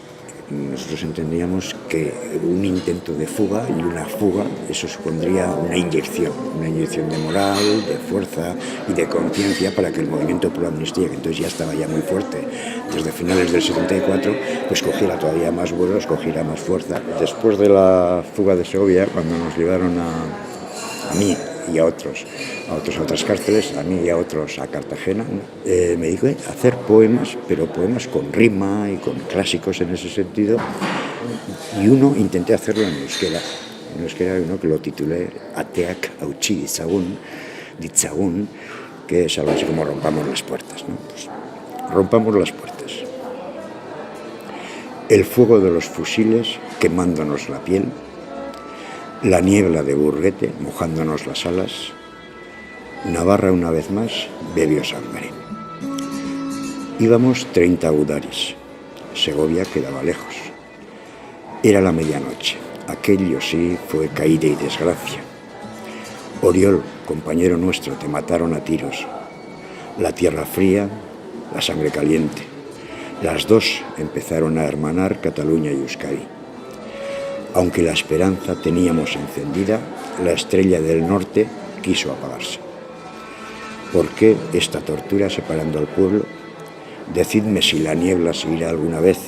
nosotros entendíamos que un intento de fuga y una fuga, eso supondría una inyección de moral, de fuerza y de conciencia para que el movimiento pro amnistía, que entonces ya estaba ya muy fuerte, desde finales del 74, pues cogiera todavía más vuelos, cogiera más fuerza. Después de la fuga de Segovia, cuando nos llevaron a mí y a otras cárceles, a mí y a otros a Cartagena, me dijo hacer poemas, pero poemas con rima y con clásicos en ese sentido, y intenté hacerlo en euskera, uno que lo titulé Ateak hautsi ditzagun, que es algo así como rompamos las puertas, ¿no? Pues, rompamos las puertas. El fuego de los fusiles quemándonos la piel, la niebla de Burguete mojándonos las alas, Navarra una vez más bebió sangre. Íbamos 30 udaris, Segovia quedaba lejos. Era la medianoche, aquello sí fue caída y desgracia. Oriol, compañero nuestro, te mataron a tiros. La tierra fría, la sangre caliente. Las dos empezaron a hermanar Cataluña y Euskadi. Aunque la esperanza teníamos encendida, la estrella del norte quiso apagarse. ¿Por qué esta tortura separando al pueblo? Decidme si la niebla se irá alguna vez.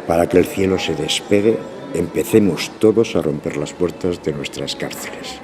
Para que el cielo se despegue, empecemos todos a romper las puertas de nuestras cárceles.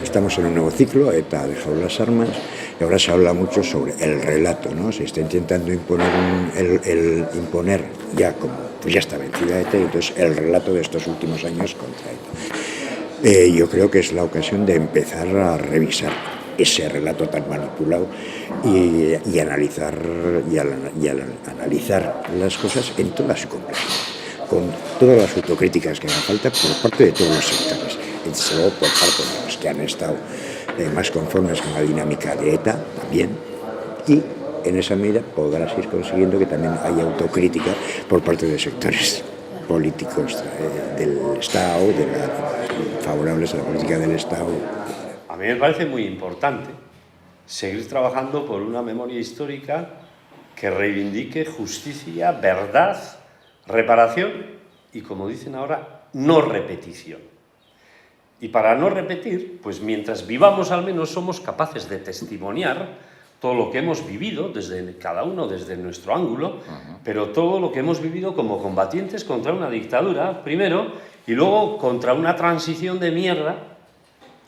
estamos en un nuevo ciclo, ETA ha dejado las armas y ahora se habla mucho sobre el relato, ¿no? Se está intentando imponer imponer ya como pues ya está vencida ETA, y entonces el relato de estos últimos años contra ETA. Yo creo que es la ocasión de empezar a revisar ese relato tan manipulado y analizar las cosas en toda su complejidad, con todas las autocríticas que hagan falta por parte de todos los sectores, y luego por parte de los que han estado más conformes con la dinámica de ETA también, y en esa medida podrás ir consiguiendo que también haya autocrítica por parte de sectores políticos del Estado, favorables a la política del Estado. A mí me parece muy importante seguir trabajando por una memoria histórica que reivindique justicia, verdad, reparación y, como dicen ahora, no repetición. Y para no repetir, pues mientras vivamos al menos somos capaces de testimoniar todo lo que hemos vivido, desde cada uno desde nuestro ángulo, pero todo lo que hemos vivido como combatientes contra una dictadura, primero, y luego contra una transición de mierda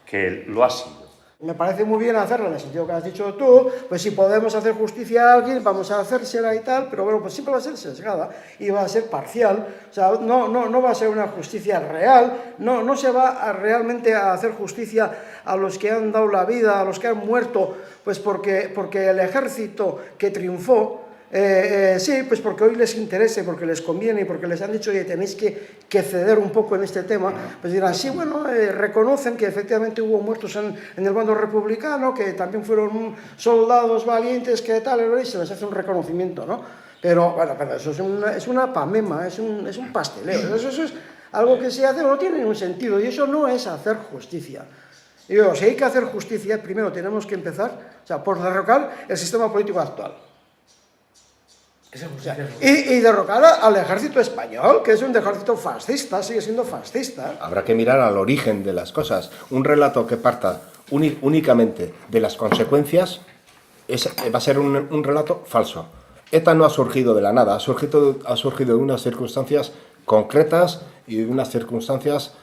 que lo ha sido. Me parece muy bien hacerlo en el sentido que has dicho tú, pues si podemos hacer justicia a alguien, vamos a hacérsela y tal, pero bueno, pues siempre va a ser sesgada y va a ser parcial, o sea, no va a ser una justicia real, no se va realmente a hacer justicia a los que han dado la vida, a los que han muerto, pues porque el ejército que triunfó, sí, pues porque hoy les interese, porque les conviene y porque les han dicho que tenéis que ceder un poco en este tema, pues dirán, sí, bueno, reconocen que efectivamente hubo muertos en el bando republicano, que también fueron soldados valientes, que tal, y se les hace un reconocimiento, ¿no? Pero, bueno, eso es una pamema, es un pasteleo, eso es algo que se hace, no tiene ningún sentido, y eso no es hacer justicia. Y digo, si hay que hacer justicia, primero tenemos que empezar, o sea, por derrocar el sistema político actual. Y derrocar al ejército español, que es un ejército fascista, sigue siendo fascista. Habrá que mirar al origen de las cosas. Un relato que parta únicamente de las consecuencias va a ser un relato falso. ETA no ha surgido de la nada, ha surgido de unas circunstancias concretas y de unas circunstancias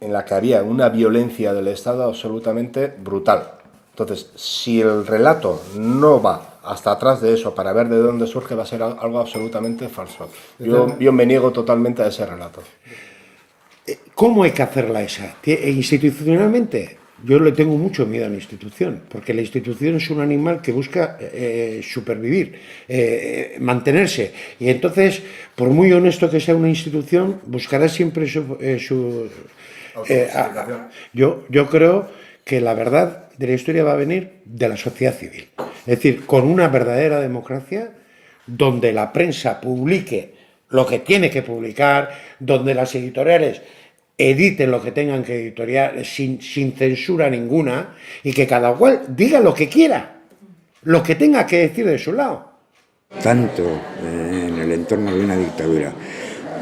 en las que había una violencia del Estado absolutamente brutal. Entonces, si el relato no va hasta atrás de eso para ver de dónde surge, va a ser algo absolutamente falso. Yo me niego totalmente a ese relato. ¿Cómo hay que hacerla esa? Institucionalmente, yo le tengo mucho miedo a la institución, porque la institución es un animal que busca supervivir, mantenerse, y entonces, por muy honesto que sea una institución, buscará siempre yo creo que la verdad de la historia va a venir de la sociedad civil. Es decir, con una verdadera democracia donde la prensa publique lo que tiene que publicar, donde las editoriales editen lo que tengan que editoriar sin censura ninguna y que cada cual diga lo que quiera, lo que tenga que decir de su lado. Tanto en el entorno de una dictadura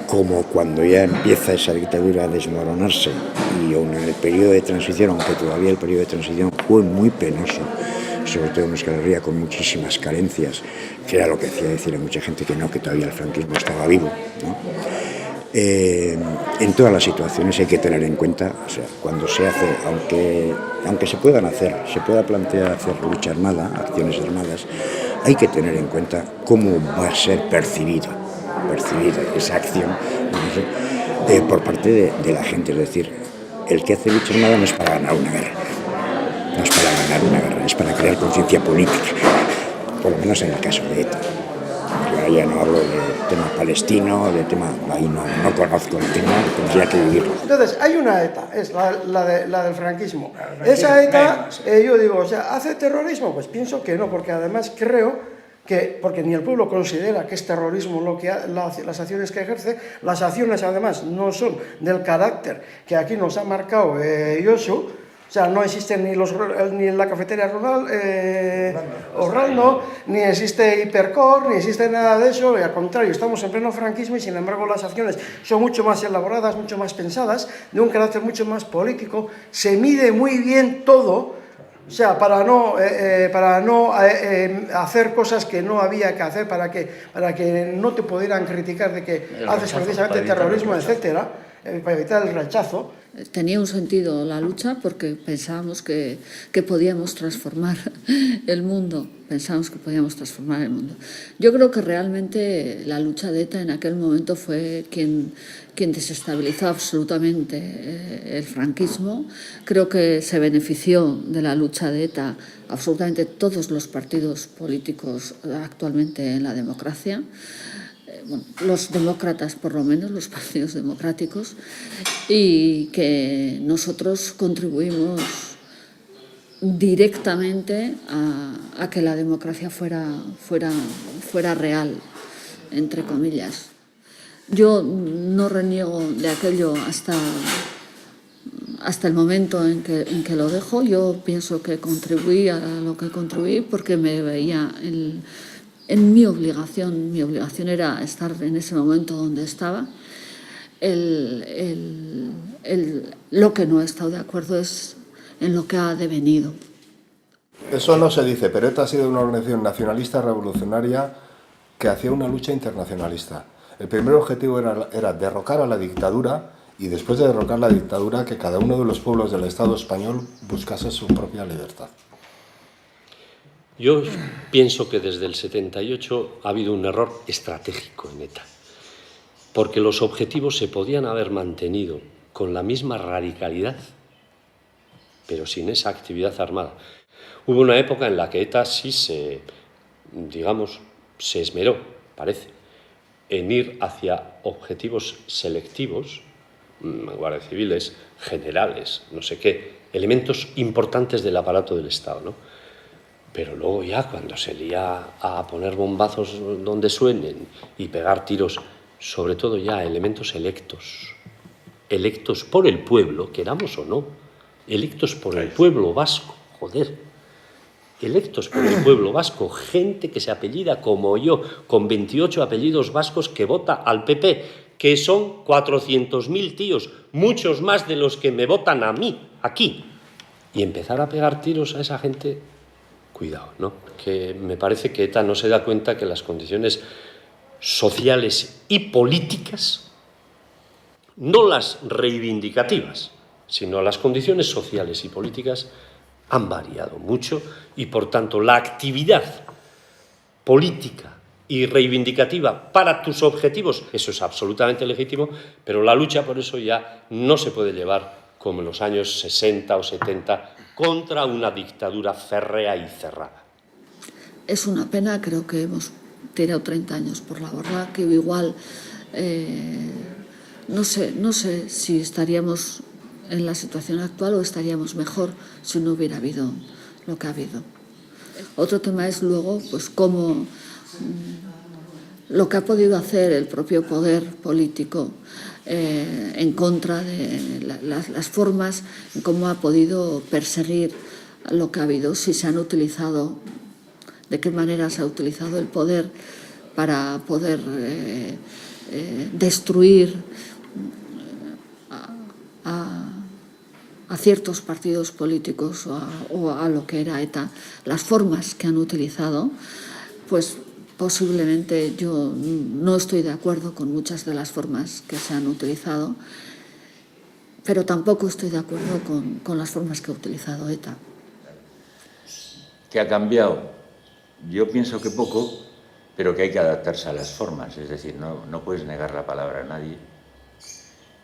como cuando ya empieza esa dictadura a desmoronarse, y aún en el periodo de transición, aunque todavía el periodo de transición fue muy penoso, sobre todo en Euskal Herria, con muchísimas carencias, que era lo que hacía decir a mucha gente que todavía el franquismo estaba vivo, ¿no? En todas las situaciones hay que tener en cuenta, o sea, cuando se hace, aunque se pueda plantear hacer lucha armada, acciones armadas, hay que tener en cuenta cómo va a ser percibida esa acción, no sé, por parte de la gente. Es decir, el que hace lucha armada no es para ganar una guerra, es para crear conciencia política, por lo menos en el caso de ETA. Yo ya no hablo del tema palestino, del tema, ahí no conozco el tema, tendría que vivirlo. Entonces, hay una ETA, es la del franquismo. Esa ETA, yo digo, o sea, ¿hace terrorismo? Pues pienso que no, porque además creo porque ni el pueblo considera que es terrorismo las acciones que ejerce. Las acciones además no son del carácter que aquí nos ha marcado Josu, o sea, no existen ni en la cafetería Orlando, ni existe Hipercor, ni existe nada de eso, y al contrario, estamos en pleno franquismo y sin embargo las acciones son mucho más elaboradas, mucho más pensadas, de un carácter mucho más político, se mide muy bien todo. O sea, para no hacer cosas que no había que hacer, para que no te pudieran criticar de que haces precisamente terrorismo, etcétera. para evitar el rechazo. Tenía un sentido la lucha porque pensábamos que podíamos transformar el mundo. Yo creo que realmente la lucha de ETA en aquel momento fue quien desestabilizó absolutamente el franquismo. Creo que se benefició de la lucha de ETA absolutamente todos los partidos políticos actualmente en la democracia. Bueno, los demócratas, por lo menos, los partidos democráticos, y que nosotros contribuimos directamente a que la democracia fuera real, entre comillas. Yo no reniego de aquello hasta el momento en que lo dejo. Yo pienso que contribuí a lo que contribuí porque me veía en mi obligación. Mi obligación era estar en ese momento donde estaba. Lo que no he estado de acuerdo es en lo que ha devenido. Eso no se dice, pero ETA ha sido una organización nacionalista revolucionaria que hacía una lucha internacionalista. El primer objetivo era derrocar a la dictadura y después de derrocar la dictadura que cada uno de los pueblos del Estado español buscase su propia libertad. Yo pienso que desde el 78 ha habido un error estratégico en ETA, porque los objetivos se podían haber mantenido con la misma radicalidad, pero sin esa actividad armada. Hubo una época en la que ETA sí se esmeró, parece, en ir hacia objetivos selectivos, guardias civiles, generales, no sé qué, elementos importantes del aparato del Estado, ¿no? Pero luego ya cuando se lía a poner bombazos donde suenen y pegar tiros, sobre todo ya elementos electos por el pueblo, queramos o no, electos por el pueblo vasco, electos por el pueblo vasco, gente que se apellida como yo, con 28 apellidos vascos que vota al PP, que son 400.000 tíos, muchos más de los que me votan a mí, aquí, y empezar a pegar tiros a esa gente. Cuidado, ¿no? Que me parece que ETA no se da cuenta que las condiciones sociales y políticas, no las reivindicativas, sino las condiciones sociales y políticas han variado mucho y, por tanto, la actividad política y reivindicativa para tus objetivos, eso es absolutamente legítimo, pero la lucha por eso ya no se puede llevar como en los años 60 o 70, contra una dictadura férrea y cerrada. Es una pena, creo que hemos tirado 30 años por la borda, que igual no sé si estaríamos en la situación actual o estaríamos mejor si no hubiera habido lo que ha habido. Otro tema es luego pues cómo lo que ha podido hacer el propio poder político en contra de las formas, cómo ha podido perseguir lo que ha habido, si se han utilizado, de qué manera se ha utilizado el poder para poder destruir a ciertos partidos políticos o a lo que era ETA, las formas que han utilizado, pues posiblemente yo no estoy de acuerdo con muchas de las formas que se han utilizado, pero tampoco estoy de acuerdo con las formas que ha utilizado ETA. ¿Qué ha cambiado? Yo pienso que poco, pero que hay que adaptarse a las formas, es decir, no puedes negar la palabra a nadie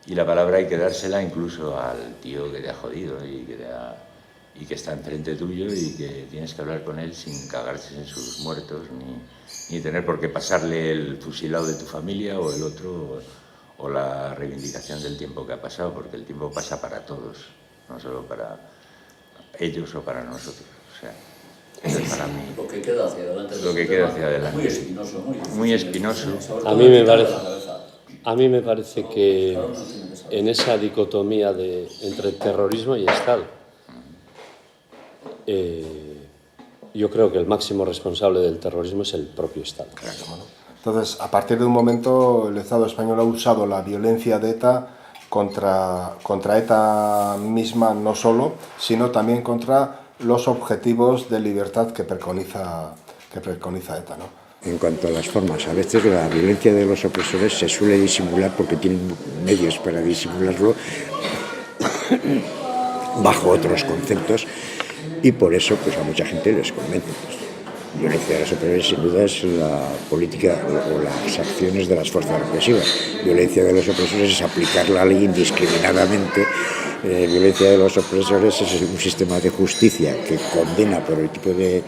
y la palabra hay que dársela incluso al tío que te ha jodido y que está enfrente tuyo y que tienes que hablar con él sin cagarse en sus muertos ni tener por qué pasarle el fusilado de tu familia o el otro o la reivindicación del tiempo que ha pasado, porque el tiempo pasa para todos, no solo para ellos o para nosotros. O sea, eso es para mí. Lo que queda hacia adelante. Lo que queda hacia adelante. Muy espinoso. Muy espinoso. A mí me parece que en esa dicotomía entre terrorismo y Estado, yo creo que el máximo responsable del terrorismo es el propio Estado. Entonces, a partir de un momento, el Estado español ha usado la violencia de ETA contra ETA misma, no solo, sino también contra los objetivos de libertad que preconiza ETA, ¿no? en cuanto a las formas. A veces la violencia de los opresores se suele disimular porque tienen medios para disimularlo bajo otros conceptos, y por eso pues a mucha gente les convence. Violencia de los opresores sin duda es la política o las acciones de las fuerzas represivas. Violencia de los opresores es aplicar la ley indiscriminadamente. Violencia de los opresores es un sistema de justicia que condena por el tipo de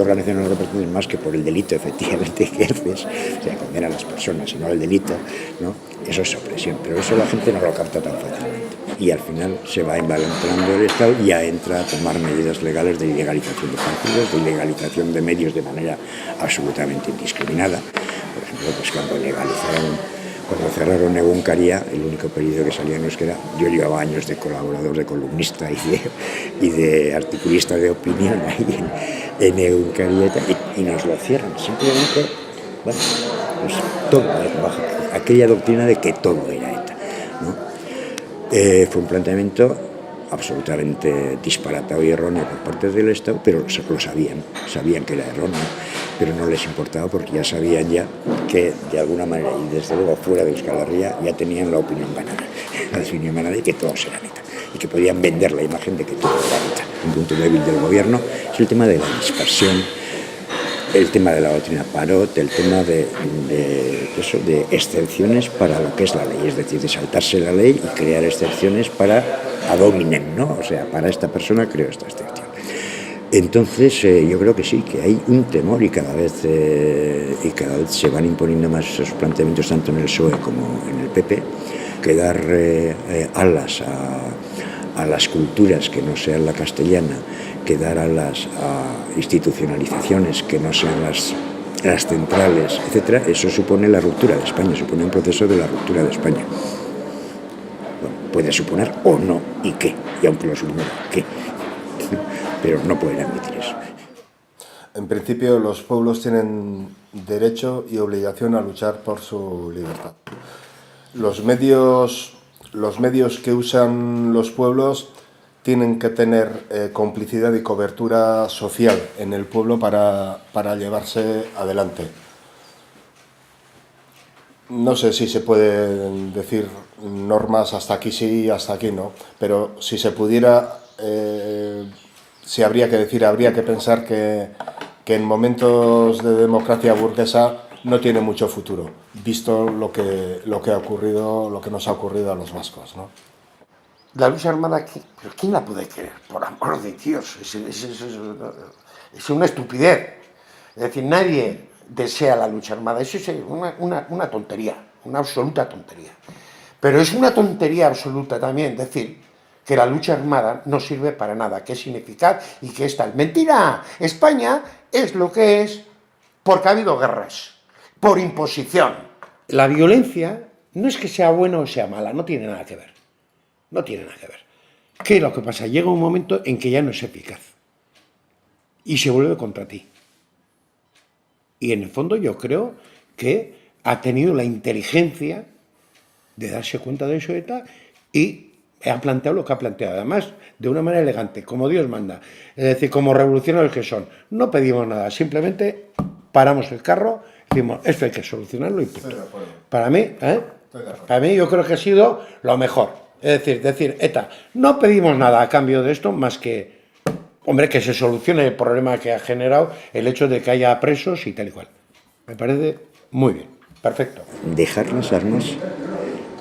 organización de representación más que por el delito efectivamente que ejerces. O sea, condena a las personas y no al delito, ¿no? Eso es opresión, pero eso la gente no lo capta tan fácilmente. Y al final se va envalentonando el Estado y ya entra a tomar medidas legales de ilegalización de partidos, de ilegalización de medios de manera absolutamente indiscriminada. Por ejemplo, pues cuando cerraron Egunkaria, el único periódico que salía en euskera, yo llevaba años de colaborador, de columnista y de articulista de opinión ahí en Egunkaria, y nos lo cierran. Simplemente, bueno, pues todo, bajo aquella doctrina de que todo era ETA, ¿no? Fue un planteamiento absolutamente disparatado y erróneo por parte del Estado, pero lo sabían que era erróneo, pero no les importaba porque ya sabían que de alguna manera, y desde luego fuera de Euskal Herria, ya tenían la opinión ganada de que todos eran ETA y que podían vender la imagen de que todo era ETA. Un punto débil del gobierno es el tema de la dispersión, el tema de la doctrina Parot, el tema de excepciones para lo que es la ley, es decir, de saltarse la ley y crear excepciones para ad hominem, ¿no? O sea, para esta persona creo esta excepción. Entonces, yo creo que sí, que hay un temor y cada vez se van imponiendo más esos planteamientos tanto en el PSOE como en el PP, que dar alas a las culturas que no sean la castellana, que dar alas a institucionalizaciones que no sean las centrales, etcétera, eso supone la ruptura de España, supone un proceso de la ruptura de España. Bueno, puede suponer o no, ¿y qué? Y aunque lo suponga, ¿qué? Pero no pueden admitir eso. En principio, los pueblos tienen derecho y obligación a luchar por su libertad. Los medios que usan los pueblos tienen que tener complicidad y cobertura social en el pueblo para llevarse adelante. No sé si se pueden decir normas hasta aquí sí, hasta aquí no, pero si se pudiera, si habría que pensar que en momentos de democracia burguesa no tiene mucho futuro, visto lo que ha ocurrido, lo que nos ha ocurrido a los vascos, ¿no? La lucha armada, ¿pero quién la puede querer? Por amor de Dios, es una estupidez. Es decir, nadie desea la lucha armada. Eso es una tontería, una absoluta tontería. Pero es una tontería absoluta también decir que la lucha armada no sirve para nada, que es ineficaz y que es tal. ¡Mentira! España es lo que es porque ha habido guerras, por imposición. La violencia no es que sea buena o sea mala, no tiene nada que ver. No tiene nada que ver. ¿Qué es lo que pasa? Llega un momento en que ya no es eficaz y se vuelve contra ti. Y en el fondo yo creo que ha tenido la inteligencia de darse cuenta de eso ETA y ha planteado lo que ha planteado. Además, de una manera elegante, como Dios manda. Es decir, como revolucionarios que son. No pedimos nada, simplemente paramos el carro, decimos, esto hay que solucionarlo y punto. Para mí, yo creo que ha sido lo mejor. Es decir, ETA, no pedimos nada a cambio de esto más que, hombre, que se solucione el problema que ha generado el hecho de que haya presos y tal y cual. Me parece muy bien, perfecto. Dejar las armas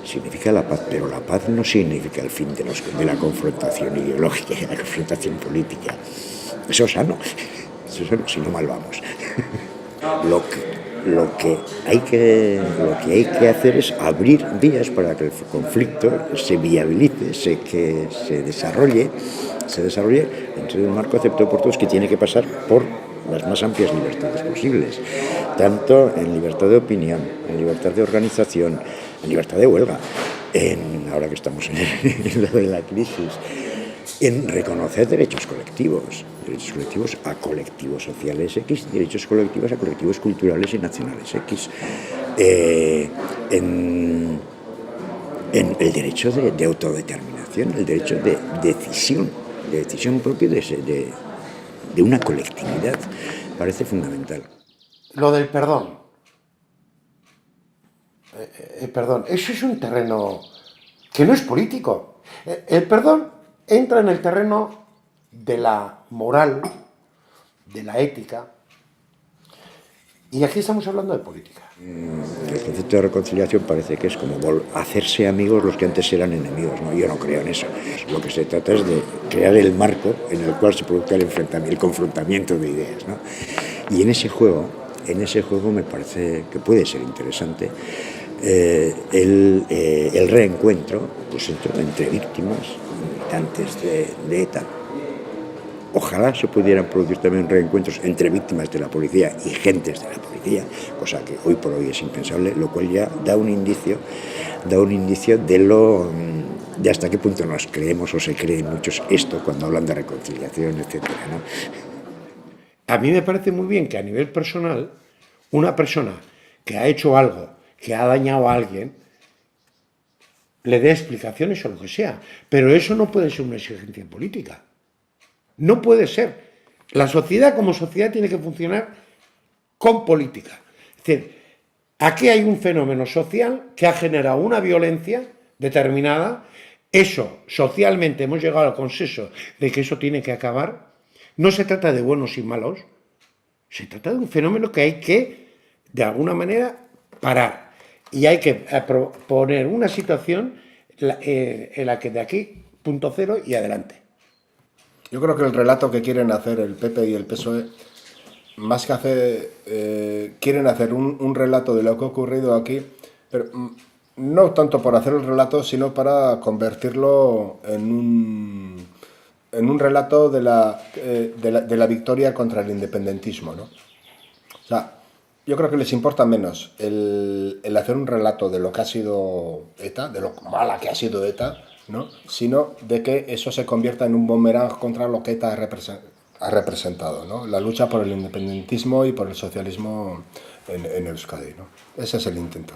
significa la paz, pero la paz no significa el fin de la confrontación ideológica y de la confrontación política. Eso es sano, si no mal vamos. Lo que hay que hacer es abrir vías para que el conflicto se viabilice, se desarrolle dentro de un marco aceptado por todos que tiene que pasar por las más amplias libertades posibles, tanto en libertad de opinión, en libertad de organización, en libertad de huelga, ahora que estamos en lo de la crisis, en reconocer derechos colectivos a colectivos sociales X, derechos colectivos a colectivos culturales y nacionales X, en el derecho de autodeterminación, el derecho de decisión propia de una colectividad, parece fundamental. Lo del perdón. Perdón, eso es un terreno que no es político. El perdón entra en el terreno de la moral, de la ética, y aquí estamos hablando de política. El concepto de reconciliación parece que es como hacerse amigos los que antes eran enemigos, ¿no? Yo no creo en eso. Lo que se trata es de crear el marco en el cual se produzca el confrontamiento de ideas, ¿no? Y en ese juego me parece que puede ser interesante el reencuentro, pues, entre víctimas, militantes de ETA. Ojalá se pudieran producir también reencuentros entre víctimas de la policía y gentes de la policía, cosa que hoy por hoy es impensable, lo cual ya da un indicio de hasta qué punto nos creemos o se creen muchos esto cuando hablan de reconciliación, etcétera, ¿no? A mí me parece muy bien que a nivel personal, una persona que ha hecho algo, que ha dañado a alguien, le dé explicaciones o lo que sea, pero eso no puede ser una exigencia política. No puede ser. La sociedad como sociedad tiene que funcionar con política. Es decir, aquí hay un fenómeno social que ha generado una violencia determinada. Eso, socialmente hemos llegado al consenso de que eso tiene que acabar. No se trata de buenos y malos. Se trata de un fenómeno que hay que, de alguna manera, parar. Y hay que poner una situación en la que de aquí, punto cero y adelante. Yo creo que el relato que quieren hacer el PP y el PSOE, más que hacer, quieren hacer un relato de lo que ha ocurrido aquí, pero no tanto por hacer el relato, sino para convertirlo en un relato de la victoria contra el independentismo, ¿no? O sea, yo creo que les importa menos el hacer un relato de lo que ha sido ETA, de lo mala que ha sido ETA, ¿no? Sino de que eso se convierta en un boomerang contra lo que ETA ha representado, ¿no? La lucha por el independentismo y por el socialismo en Euskadi, ¿no? Ese es el intento.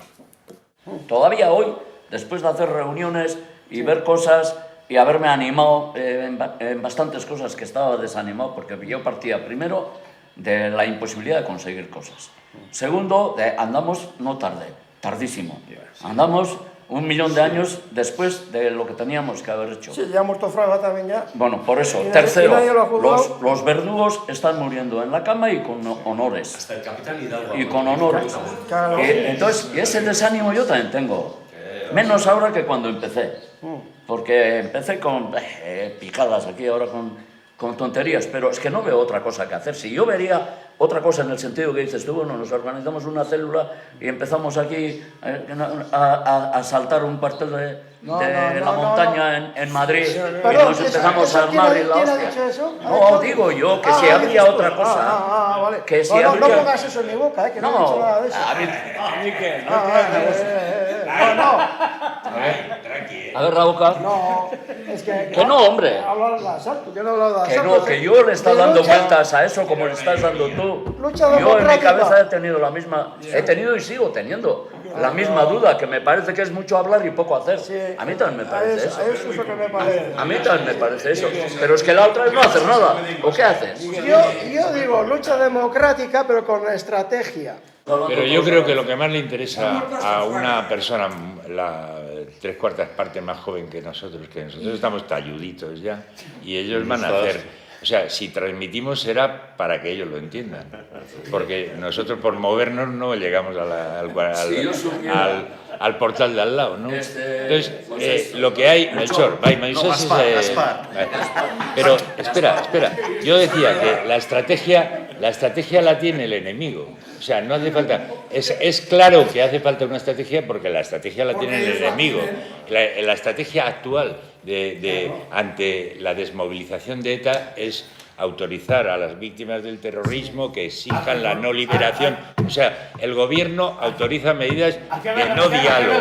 Todavía hoy, después de hacer reuniones y ver cosas y haberme animado en bastantes cosas que estaba desanimado, porque yo partía primero de la imposibilidad de conseguir cosas. Segundo, andamos no tarde, tardísimo. Andamos 1 millón de años después de lo que teníamos que haber hecho. Sí, ya ha muerto Fraga también ya. Bueno, por eso. Tercero, los verdugos están muriendo en la cama y con honores. Hasta el capitán Hidalgo. Y con honores. Claro. Entonces, y ese desánimo yo también tengo. Menos ahora que cuando empecé. Porque empecé con picadas aquí, ahora con tonterías, pero es que no veo otra cosa que hacer. Si yo vería otra cosa en el sentido que dices tú, bueno, nos organizamos una célula y empezamos aquí a saltar un cuartel de la montaña en Madrid y nos empezamos a armar y la hostia. No, digo yo que si habría otra cosa. Vale. Que si no habría... pongas eso en mi boca, que no he dicho nada de eso. A mí que... No. A ver, la boca. No, es que no, hombre. Hablar de asalto, yo no he hablado de que asalto. no, que yo le está dando vueltas a eso como le estás dando tú. Yo en mi cabeza he tenido la misma, he tenido y sigo teniendo la misma duda, que me parece que es mucho hablar y poco hacer. A mí también me parece eso. Eso es lo que me parece. A mí también me parece eso. Pero es que la otra es no hacer nada. ¿O qué haces? Yo digo lucha democrática, pero con estrategia. Pero yo creo que lo que más le interesa a una persona, la 3/4 parte más joven que nosotros estamos talluditos ya, y ellos van a hacer... O sea, si transmitimos será para que ellos lo entiendan, porque nosotros por movernos no llegamos al portal de al lado, ¿no? Entonces, lo que hay... Melchor, pero espera, yo decía que la estrategia la tiene el enemigo. O sea, no hace falta... Es claro que hace falta una estrategia porque la estrategia la tiene el enemigo. La estrategia actual ante la desmovilización de ETA es autorizar a las víctimas del terrorismo que exijan la no liberación. O sea, el gobierno autoriza medidas de no diálogo.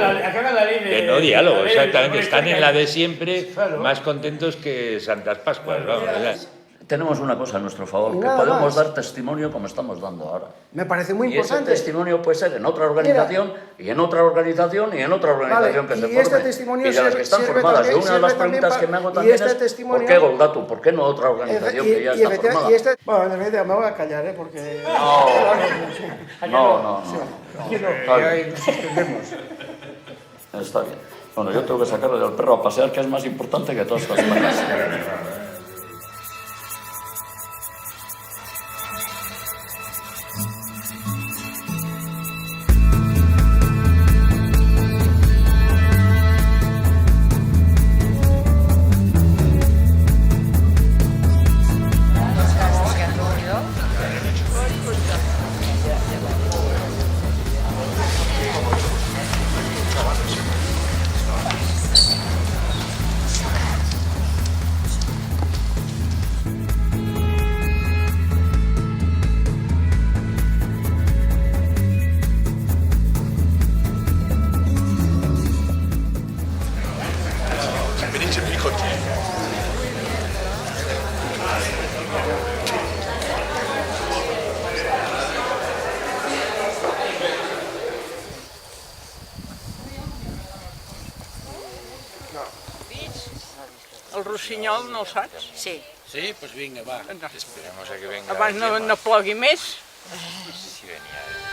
De no diálogo, exactamente. Están en la de siempre, más contentos que Santas Pascuas. Vamos, tenemos una cosa a nuestro favor, Y que nada podemos más. dar testimonio como estamos dando ahora. Me parece muy Y importante. ese testimonio puede ser en otra organización, y en otra organización, y en otra organización que se forme. Este testimonio y de las que están formadas. Y una de las preguntas que me hago también es, ¿por qué Goldatu? ¿Por qué no otra organización que ya está formada? Bueno, en realidad me voy a callar, ¿eh? Porque... No. Aquí no, Está nos suspendemos. Está bien. Bueno, yo tengo que sacarle al perro a pasear, que es más importante que todas estas cosas. El rossinyol no el saps? Sí. Sí? Doncs vinga, va. Esperemos a que venga. Abans no plogui més. Sí, venía.